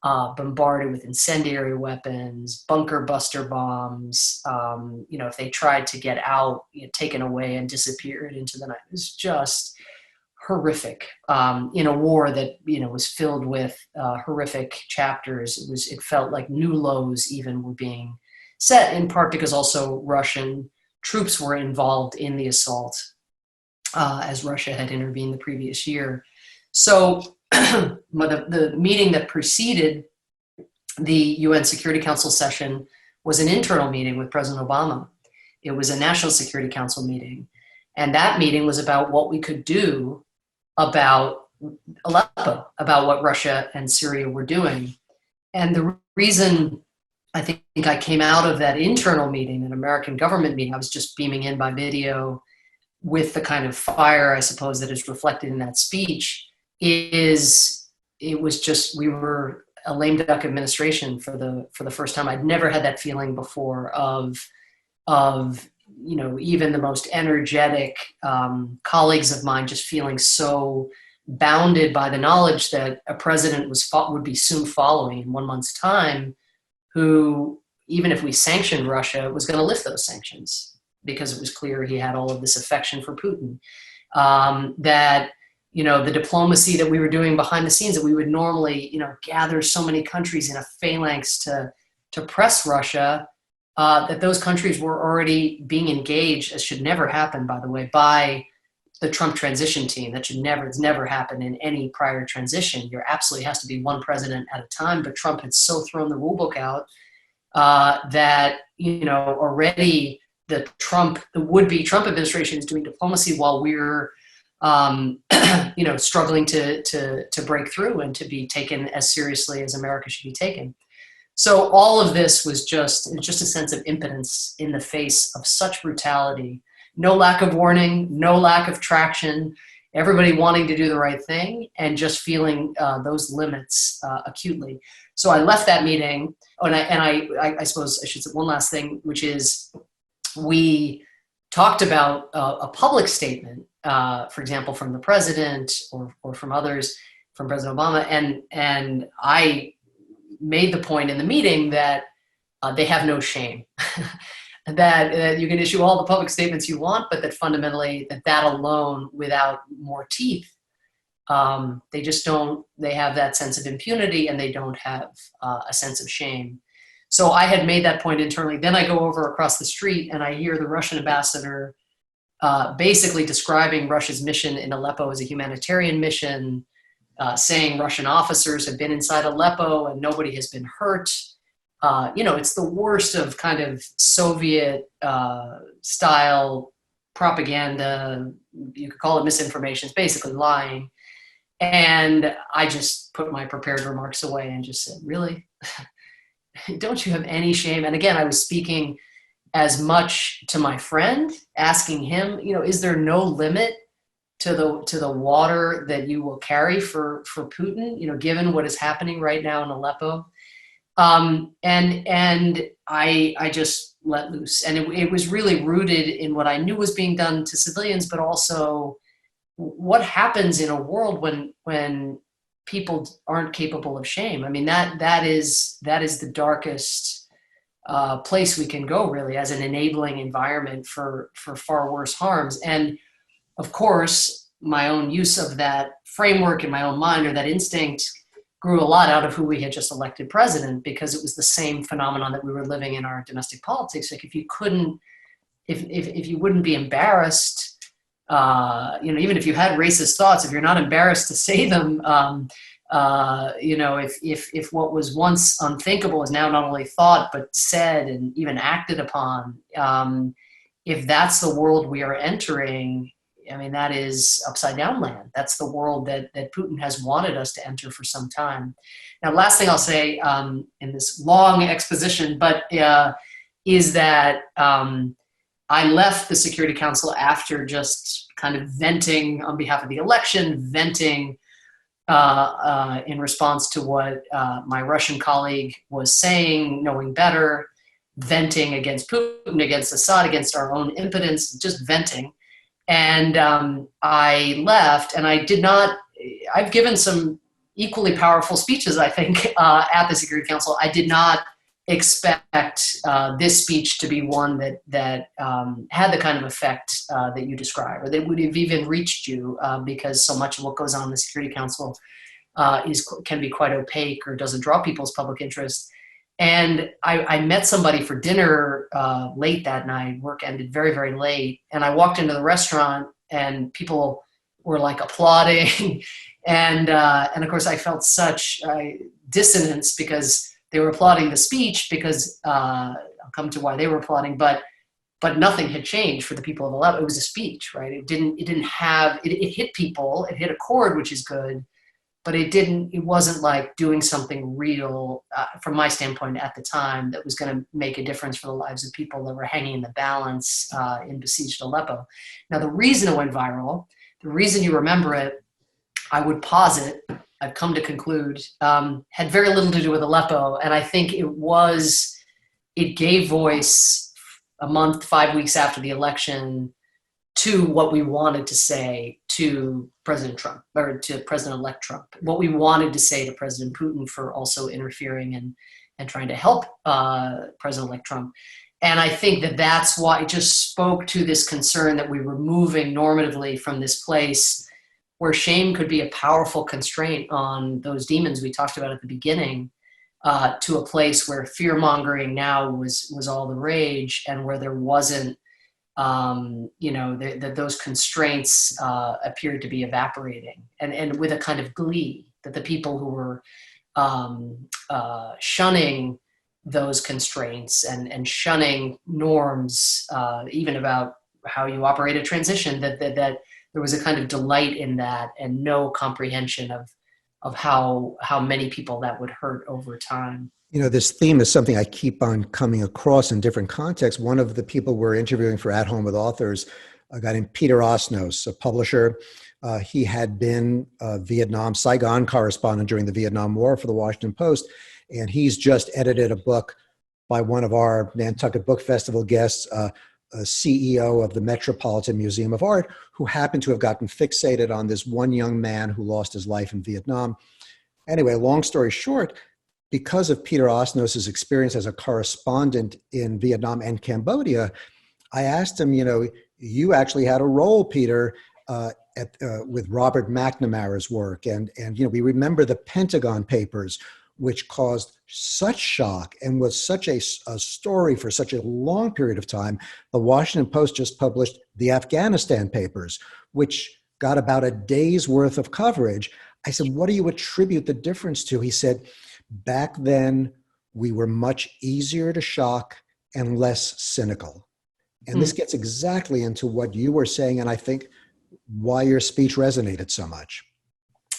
Speaker 4: bombarded with incendiary weapons, bunker buster bombs. If they tried to get out, taken away and disappeared into the night. It was just horrific in a war that was filled with horrific chapters. It felt like new lows even were being set, in part because also Russian troops were involved in the assault, as Russia had intervened the previous year. So the meeting that preceded the UN Security Council session was an internal meeting with President Obama. It was a National Security Council meeting. And that meeting was about what we could do about Aleppo, about what Russia and Syria were doing. And the reason I think I came out of that internal meeting, an American government meeting, I was just beaming in by video with the kind of fire, I suppose, that is reflected in that speech, we were a lame duck administration for the first time. I'd never had that feeling before of even the most energetic colleagues of mine just feeling so bounded by the knowledge that a president would be soon following in 1 month's time, who, even if we sanctioned Russia, was going to lift those sanctions because it was clear he had all of this affection for Putin. That the diplomacy that we were doing behind the scenes, that we would normally, gather so many countries in a phalanx to press Russia, that those countries were already being engaged, as should never happen, by the way, by the Trump transition team. It's never happened in any prior transition. There absolutely has to be one president at a time, but Trump had so thrown the rule book out that, already the would-be Trump administration is doing diplomacy while we're struggling to break through and to be taken as seriously as America should be taken. So all of this was just a sense of impotence in the face of such brutality. No lack of warning, no lack of traction, everybody wanting to do the right thing and just feeling those limits acutely. So I left that meeting, and I suppose I should say one last thing, which is we talked about a public statement, for example, from the president or from others, from President Obama, and I made the point in the meeting that they have no shame. that you can issue all the public statements you want, but that fundamentally that alone, without more teeth, they just don't, they have that sense of impunity and they don't have a sense of shame. So I had made that point internally. Then I go over across the street and I hear the Russian ambassador basically describing Russia's mission in Aleppo as a humanitarian mission, saying Russian officers have been inside Aleppo and nobody has been hurt. It's the worst of kind of Soviet style propaganda. You could call it misinformation. It's basically lying. And I just put my prepared remarks away and just said, really? Don't you have any shame? And again, I was speaking as much to my friend, asking him, is there no limit to the water that you will carry for Putin, given what is happening right now in Aleppo? And I just let loose. And it was really rooted in what I knew was being done to civilians, but also what happens in a world when people aren't capable of shame. I mean, that is the darkest place we can go, really, as an enabling environment for far worse harms. And of course, my own use of that framework in my own mind, or that instinct, grew a lot out of who we had just elected president, because it was the same phenomenon that we were living in our domestic politics. Like, if you wouldn't be embarrassed, even if you had racist thoughts, if you're not embarrassed to say them, if what was once unthinkable is now not only thought, but said and even acted upon, if that's the world we are entering, I mean, that is upside down land. That's the world that Putin has wanted us to enter for some time. Now, last thing I'll say in this long exposition, but is that I left the Security Council after just kind of venting on behalf of the election, venting in response to what my Russian colleague was saying, knowing better, venting against Putin, against Assad, against our own impotence, just venting. And I left, and I've given some equally powerful speeches, I think, at the Security Council. I did not expect this speech to be one that had the kind of effect that you describe, or that would have even reached you, because so much of what goes on in the Security Council can be quite opaque or doesn't draw people's public interest. And I met somebody for dinner late that night. Work ended very, very late. And I walked into the restaurant and people were like applauding. and of course I felt such dissonance, because they were applauding the speech, because I'll come to why they were applauding, but nothing had changed for the people of Aleppo. It was a speech, right? It hit people, it hit a chord, which is good, but it wasn't like doing something real from my standpoint at the time that was going to make a difference for the lives of people that were hanging in the balance in besieged Aleppo. Now, the reason it went viral, the reason you remember it, I would posit, I've come to conclude, had very little to do with Aleppo. And I think it gave voice a month, 5 weeks after the election to what we wanted to say to President Trump, or to President-elect Trump, what we wanted to say to President Putin for also interfering and trying to help President-elect Trump. And I think that's why it just spoke to this concern that we were moving normatively from this place where shame could be a powerful constraint on those demons we talked about at the beginning, to a place where fear-mongering now was all the rage, and where there wasn't, that those constraints appeared to be evaporating, and with a kind of glee that the people who were shunning those constraints and shunning norms, even about how you operate a transition, that there was a kind of delight in that, and no comprehension of how many people that would hurt over time.
Speaker 2: This theme is something I keep on coming across in different contexts. One of the people we're interviewing for At Home with Authors, a guy named Peter Osnos, a publisher. He had been a Vietnam Saigon correspondent during the Vietnam War for the Washington Post, and he's just edited a book by one of our Nantucket Book Festival guests, a CEO of the Metropolitan Museum of Art who happened to have gotten fixated on this one young man who lost his life in Vietnam. Anyway, long story short, because of Peter Osnos's experience as a correspondent in Vietnam and Cambodia, I asked him, you actually had a role, Peter, with Robert McNamara's work. And we remember the Pentagon Papers, which caused such shock and was such a story for such a long period of time. The Washington Post just published the Afghanistan Papers, which got about a day's worth of coverage. I said, what do you attribute the difference to? He said, back then, we were much easier to shock and less cynical. And this gets exactly into what you were saying, and I think why your speech resonated so much.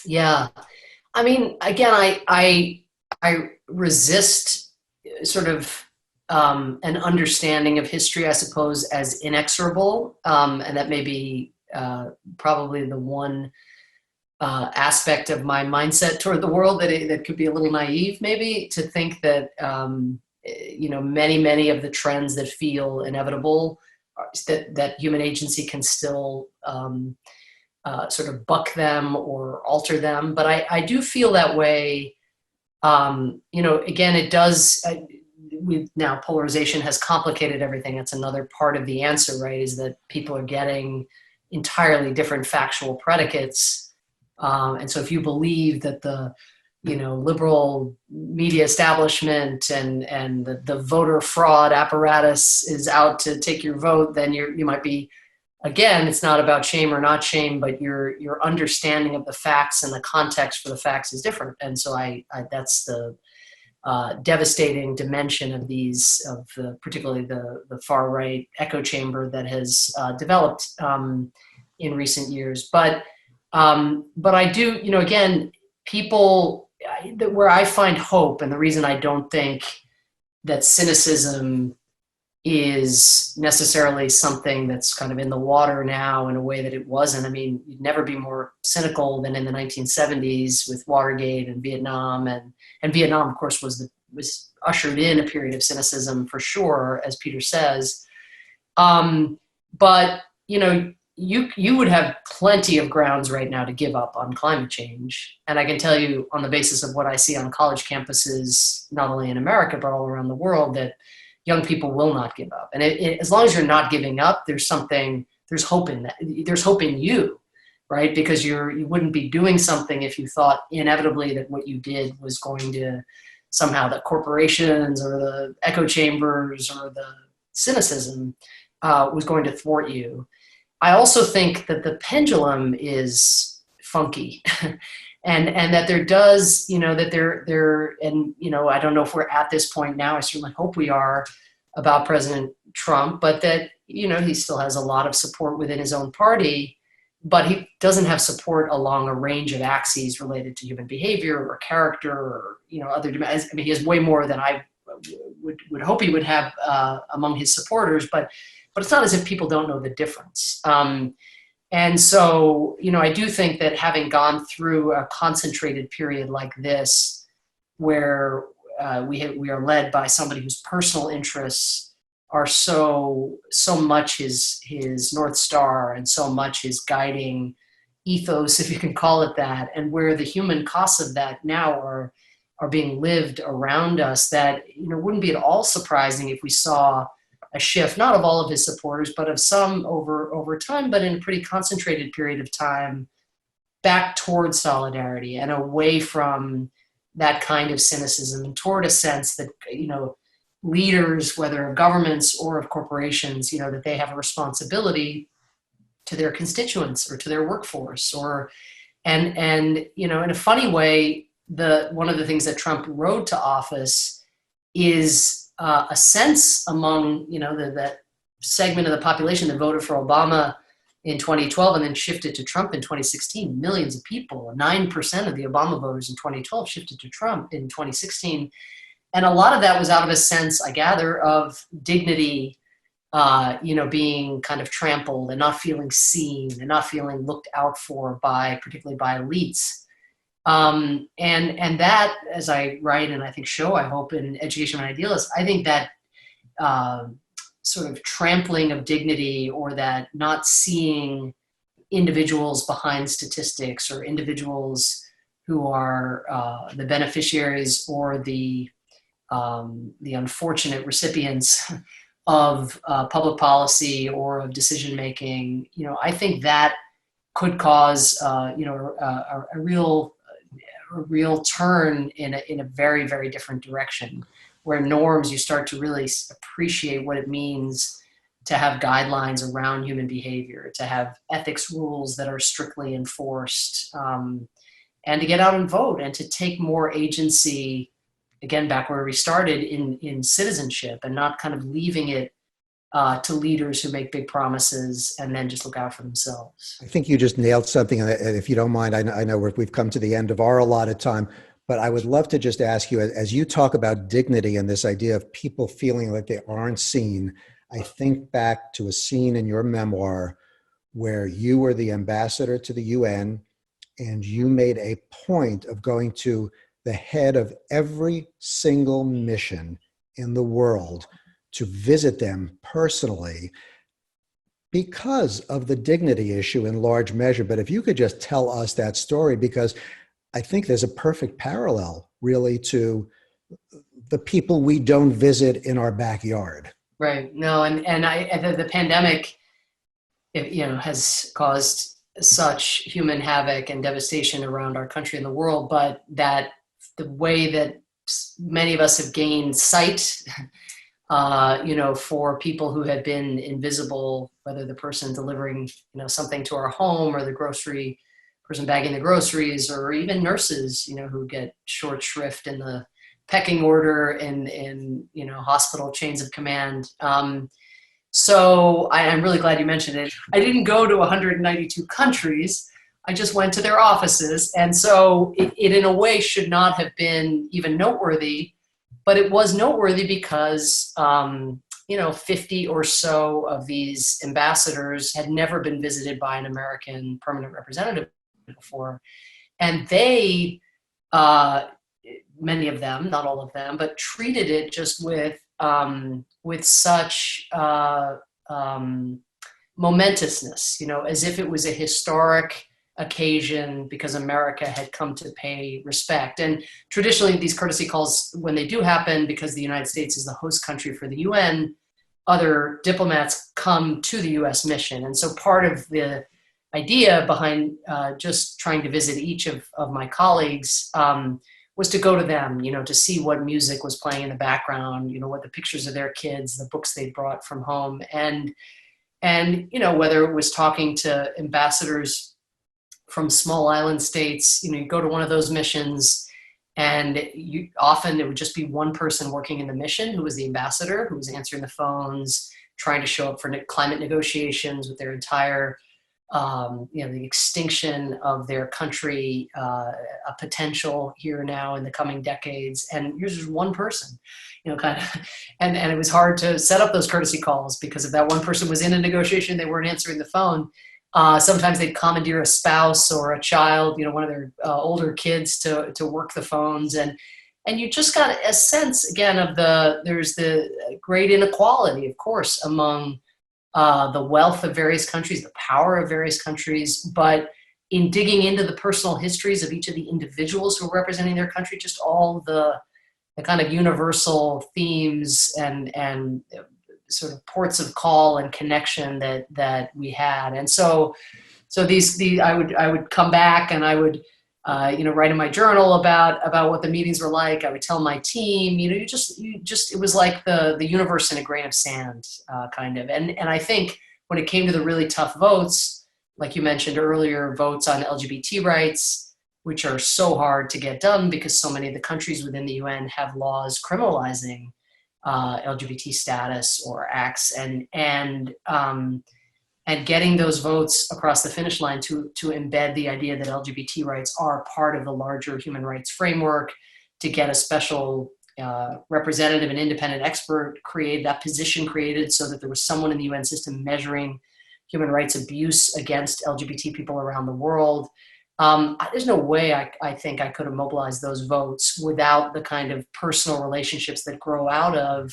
Speaker 4: Yeah. I mean, again, I resist sort of an understanding of history, I suppose, as inexorable. And that may be probably the one aspect of my mindset toward the world that could be a little naive, maybe, to think that, many of the trends that feel inevitable, that human agency can still sort of buck them or alter them. But I do feel that way. Again, it does, now polarization has complicated everything. That's another part of the answer, right? Is that people are getting entirely different factual predicates. And so if you believe that the, liberal media establishment and the voter fraud apparatus is out to take your vote, then you might be, again, it's not about shame or not shame, but your understanding of the facts and the context for the facts is different. And so I that's the devastating dimension of particularly the far right echo chamber that has developed in recent years. But I do, again, people, where I find hope, and the reason I don't think that cynicism is necessarily something that's kind of in the water now in a way that it wasn't. I mean, you'd never be more cynical than in the 1970s with Watergate and Vietnam. And Vietnam, of course, was ushered in a period of cynicism for sure, as Peter says. But, you would have plenty of grounds right now to give up on climate change. And I can tell you on the basis of what I see on college campuses, not only in America, but all around the world, that young people will not give up. And as long as you're not giving up, there's hope in that. There's hope in you, right? Because you wouldn't be doing something if you thought inevitably that what you did was going to somehow, the corporations or the echo chambers or the cynicism was going to thwart you. I also think that the pendulum is funky. And that there does, that there, and, I don't know if we're at this point now, I certainly hope we are, about President Trump, but that, he still has a lot of support within his own party, but he doesn't have support along a range of axes related to human behavior or character or, other demands. I mean, he has way more than I would hope he would have among his supporters, but it's not as if people don't know the difference. And so, I do think that having gone through a concentrated period like this, where we are led by somebody whose personal interests are so much his North Star and so much his guiding ethos, if you can call it that, and where the human costs of that now are being lived around us, that, wouldn't be at all surprising if we saw a shift, not of all of his supporters, but of some over time, but in a pretty concentrated period of time, back towards solidarity and away from that kind of cynicism and toward a sense that, leaders, whether of governments or of corporations, that they have a responsibility to their constituents or to their workforce, and in a funny way, one of the things that Trump rode to office is a sense among, that segment of the population that voted for Obama in 2012 and then shifted to Trump in 2016. Millions of people, 9% of the Obama voters in 2012 shifted to Trump in 2016. And a lot of that was out of a sense, I gather, of dignity, being kind of trampled and not feeling seen and not feeling looked out for particularly by elites. And that, as I write and I think show, I hope, in Education and Idealist, I think that sort of trampling of dignity, or that not seeing individuals behind statistics, or individuals who are the beneficiaries or the unfortunate recipients of public policy or of decision making. I think that could cause a real turn in a very, very different direction, where norms, you start to really appreciate what it means to have guidelines around human behavior, to have ethics rules that are strictly enforced, and to get out and vote, and to take more agency, again, back where we started, in citizenship, and not kind of leaving it to leaders who make big promises and then just look out for themselves.
Speaker 2: I think you just nailed something. And if you don't mind, I know we've come to the end of our allotted time, but I would love to just ask you, as you talk about dignity and this idea of people feeling like they aren't seen, I think back to a scene in your memoir where you were the ambassador to the UN, and you made a point of going to the head of every single mission in the world to visit them personally because of the dignity issue in large measure. But if you could just tell us that story, because I think there's a perfect parallel really to the people we don't visit in our backyard.
Speaker 4: Right. No, and the pandemic, has caused such human havoc and devastation around our country and the world, but that the way that many of us have gained sight, for people who had been invisible, whether the person delivering, something to our home, or the grocery person bagging the groceries, or even nurses, who get short shrift in the pecking order in hospital chains of command. So I'm really glad you mentioned it. I didn't go to 192 countries. I just went to their offices. And so it in a way should not have been even noteworthy, but it was noteworthy because, 50 or so of these ambassadors had never been visited by an American permanent representative before. And they, many of them, not all of them, but treated it just with such momentousness, as if it was a historic occasion because America had come to pay respect. And traditionally, these courtesy calls, when they do happen, because the United States is the host country for the UN, other diplomats come to the US mission. And so part of the idea behind just trying to visit each of my colleagues was to go to them, to see what music was playing in the background, what the pictures of their kids, the books they brought from home. And whether it was talking to ambassadors from small island states, you go to one of those missions, and often it would just be one person working in the mission who was the ambassador, who was answering the phones, trying to show up for climate negotiations with their entire, the extinction of their country, a potential here now in the coming decades. And here's just one person, and it was hard to set up those courtesy calls, because if that one person was in a negotiation, they weren't answering the phone. Sometimes they'd commandeer a spouse or a child, one of their older kids to work the phones. And you just got a sense, again, of there's the great inequality, of course, among the wealth of various countries, the power of various countries, but in digging into the personal histories of each of the individuals who are representing their country, just all the kind of universal themes and sort of ports of call and connection that we had. And so these I would come back, and I would write in my journal about what the meetings were like. I would tell my team, it was like the universe in a grain of sand, kind of. And I think when it came to the really tough votes, like you mentioned earlier, votes on LGBT rights, which are so hard to get done because so many of the countries within the UN have laws criminalizing LGBT status or acts, and getting those votes across the finish line to embed the idea that LGBT rights are part of the larger human rights framework, to get a special representative and independent expert created, that position created so that there was someone in the UN system measuring human rights abuse against LGBT people around the world. There's no way I think I could have mobilized those votes without the kind of personal relationships that grow out of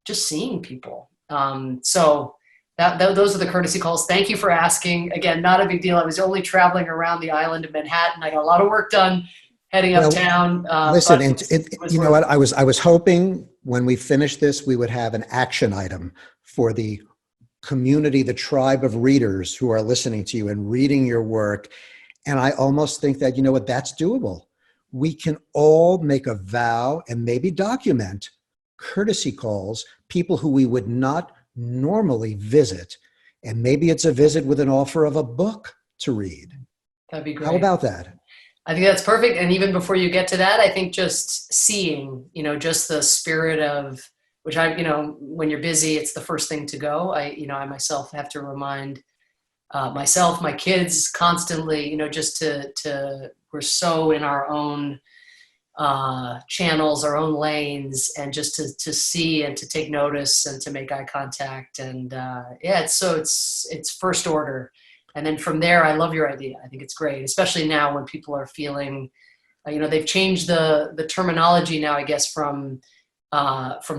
Speaker 4: just seeing people So those are the courtesy calls. Thank you for asking. Again, not a big deal. I was only traveling around the island of Manhattan. I got a lot of work done heading uptown.
Speaker 2: Listen,
Speaker 4: but
Speaker 2: you know what? I was hoping when we finish this, we would have an action item for the community, the tribe of readers who are listening to you and reading your work. And I almost think that, you know what, that's doable. We can all make a vow and maybe document courtesy calls, people who we would not normally visit. And maybe it's a visit with an offer of a book to read.
Speaker 4: That'd be great.
Speaker 2: How about that?
Speaker 4: I think that's perfect. And even before you get to that, I think just seeing, just the spirit of, which when you're busy, it's the first thing to go. I myself have to remind myself, my kids constantly, just to we're so in our own channels, our own lanes, and just to see and to take notice and to make eye contact. And it's first order. And then from there, I love your idea. I think it's great, especially now when people are feeling, they've changed the terminology now, I guess, from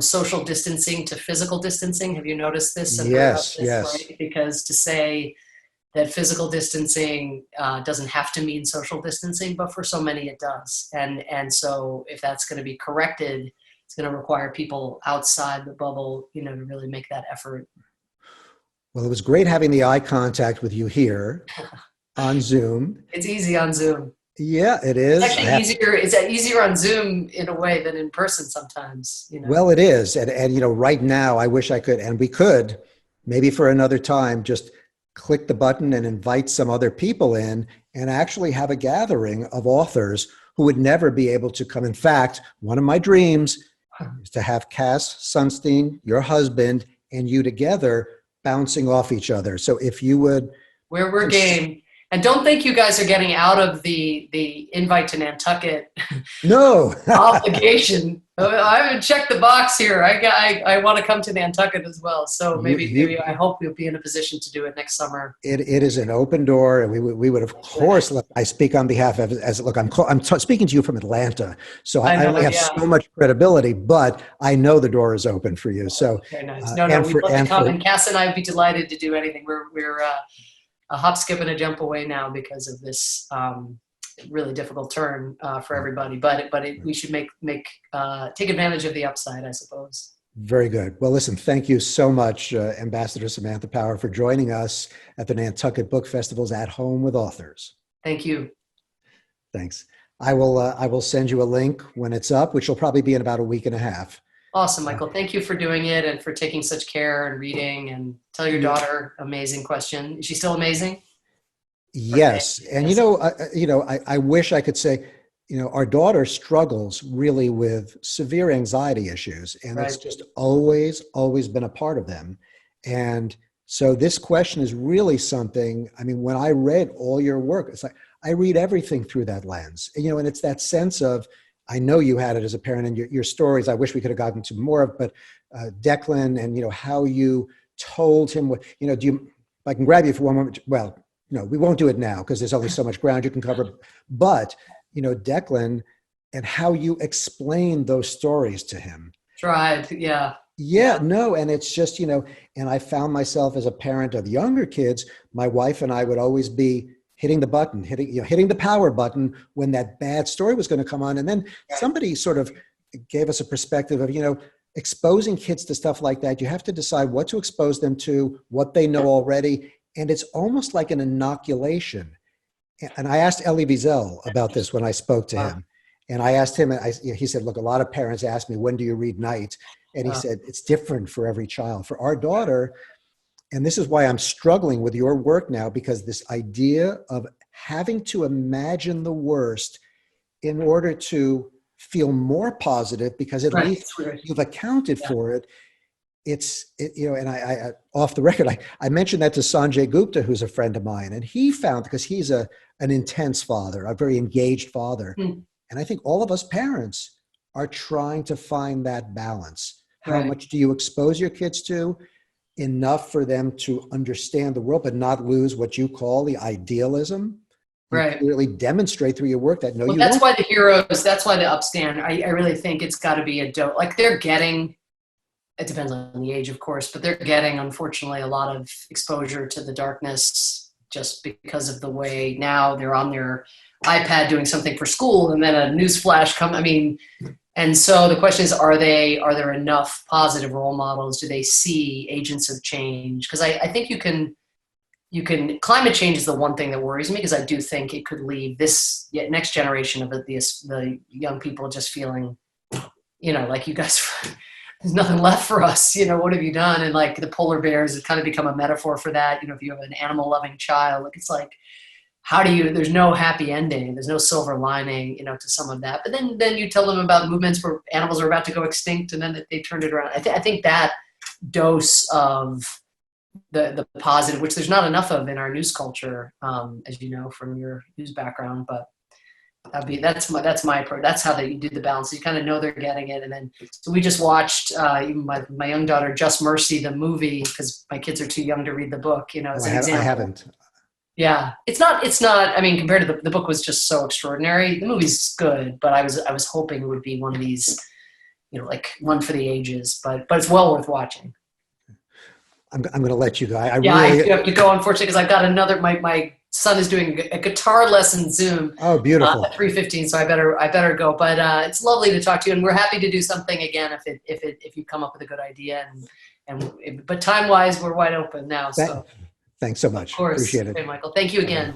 Speaker 4: social distancing to physical distancing. Have you noticed this?
Speaker 2: Yes.
Speaker 4: Right? Because to say that physical distancing doesn't have to mean social distancing, but for so many it does. And so if that's going to be corrected, it's going to require people outside the bubble, to really make that effort.
Speaker 2: Well, it was great having the eye contact with you here on Zoom.
Speaker 4: It's easy on Zoom.
Speaker 2: Yeah, it is.
Speaker 4: It's actually easier. It's easier on Zoom in a way than in person sometimes.
Speaker 2: Well, it is. And right now I wish I could, and we could, maybe for another time, just click the button and invite some other people in and actually have a gathering of authors who would never be able to come. In fact, one of my dreams is to have Cass Sunstein, your husband, and you together bouncing off each other. So if you would,
Speaker 4: we're game. And don't think you guys are getting out of the invite to Nantucket
Speaker 2: no
Speaker 4: obligation. I haven't checked the box here. I want to come to Nantucket as well. So maybe I hope we'll be in a position to do it next summer.
Speaker 2: It is an open door, and we would of course. Look, I speak on behalf of I'm speaking to you from Atlanta, so I only have so much credibility, but I know the door is open for you. So
Speaker 4: very nice. We'd love to come, and Cass and I would be delighted to do anything. We're a hop, skip, and a jump away now because of this really difficult turn for everybody. But we should take advantage of the upside, I suppose.
Speaker 2: Very good. Well, listen, thank you so much, Ambassador Samantha Power, for joining us at the Nantucket Book Festival's At Home with Authors.
Speaker 4: Thank you.
Speaker 2: Thanks. I will send you a link when it's up, which will probably be in about a week and a half.
Speaker 4: Awesome, Michael. Thank you for doing it and for taking such care and reading. And tell your daughter, amazing question. Is she still amazing?
Speaker 2: Yes. Okay. And yes. I wish I could say, our daughter struggles really with severe anxiety issues, and It's just always been a part of them. And so this question is really something, when I read all your work, it's like, I read everything through that lens, and it's that sense of, I know you had it as a parent, and your stories, I wish we could have gotten to more of, but Declan and, how you told him what, if I can grab you for one moment, well, we won't do it now because there's only so much ground you can cover, but, Declan and how you explained those stories to him.
Speaker 4: Tried. Yeah.
Speaker 2: Yeah, no. And it's just, and I found myself as a parent of younger kids, my wife and I would always be hitting the button, hitting the power button when that bad story was going to come on. And then somebody sort of gave us a perspective of, exposing kids to stuff like that. You have to decide what to expose them to, what they know already. And it's almost like an inoculation. And I asked Elie Wiesel about this when I spoke to him. And I asked him, he said, look, a lot of parents ask me, when do you read night? And he said, it's different for every child. For our daughter, and this is why I'm struggling with your work now, because this idea of having to imagine the worst in order to feel more positive, because at least you've accounted for it. And I off the record, I mentioned that to Sanjay Gupta, who's a friend of mine, and he found, because he's an intense father, a very engaged father. And I think all of us parents are trying to find that balance. How much do you expose your kids to? Enough for them to understand the world, but not lose what you call the idealism. You clearly demonstrate through your work that
Speaker 4: that's why the heroes, that's why the upstand, I really think it's got to be like they're getting, it depends on the age, of course, but they're getting, unfortunately, a lot of exposure to the darkness just because of the way now they're on their iPad doing something for school, and then a news flash come. I mean, and so the question is, are there enough positive role models? Do they see agents of change? Because I think you can, climate change is the one thing that worries me, because I do think it could leave this next generation of the young people just feeling, like, you guys, there's nothing left for us, what have you done? And like the polar bears have kind of become a metaphor for that. If you have an animal loving child, like, it's like, there's no happy ending. There's no silver lining, to some of that. But then you tell them about movements where animals are about to go extinct, and then they turned it around. I think that dose of the positive, which there's not enough of in our news culture, as you know from your news background, but that's my approach. That's how you do the balance. You kind of know they're getting it, and then so we just watched even my young daughter, Just Mercy, the movie, because my kids are too young to read the book. As an example.
Speaker 2: I haven't.
Speaker 4: Yeah, it's not. I mean, compared to the book was just so extraordinary. The movie's good, but I was hoping it would be one of these, like one for the ages. But it's well worth watching.
Speaker 2: I'm going to let you go. I
Speaker 4: have to go, unfortunately, because I've got another. My son is doing a guitar lesson Zoom.
Speaker 2: Oh, beautiful.
Speaker 4: At 3:15, so I better go. But it's lovely to talk to you, and we're happy to do something again if you come up with a good idea. But time wise, we're wide open now. So.
Speaker 2: Thanks so much.
Speaker 4: Of course.
Speaker 2: Appreciate it.
Speaker 4: Okay, Michael. Thank you again.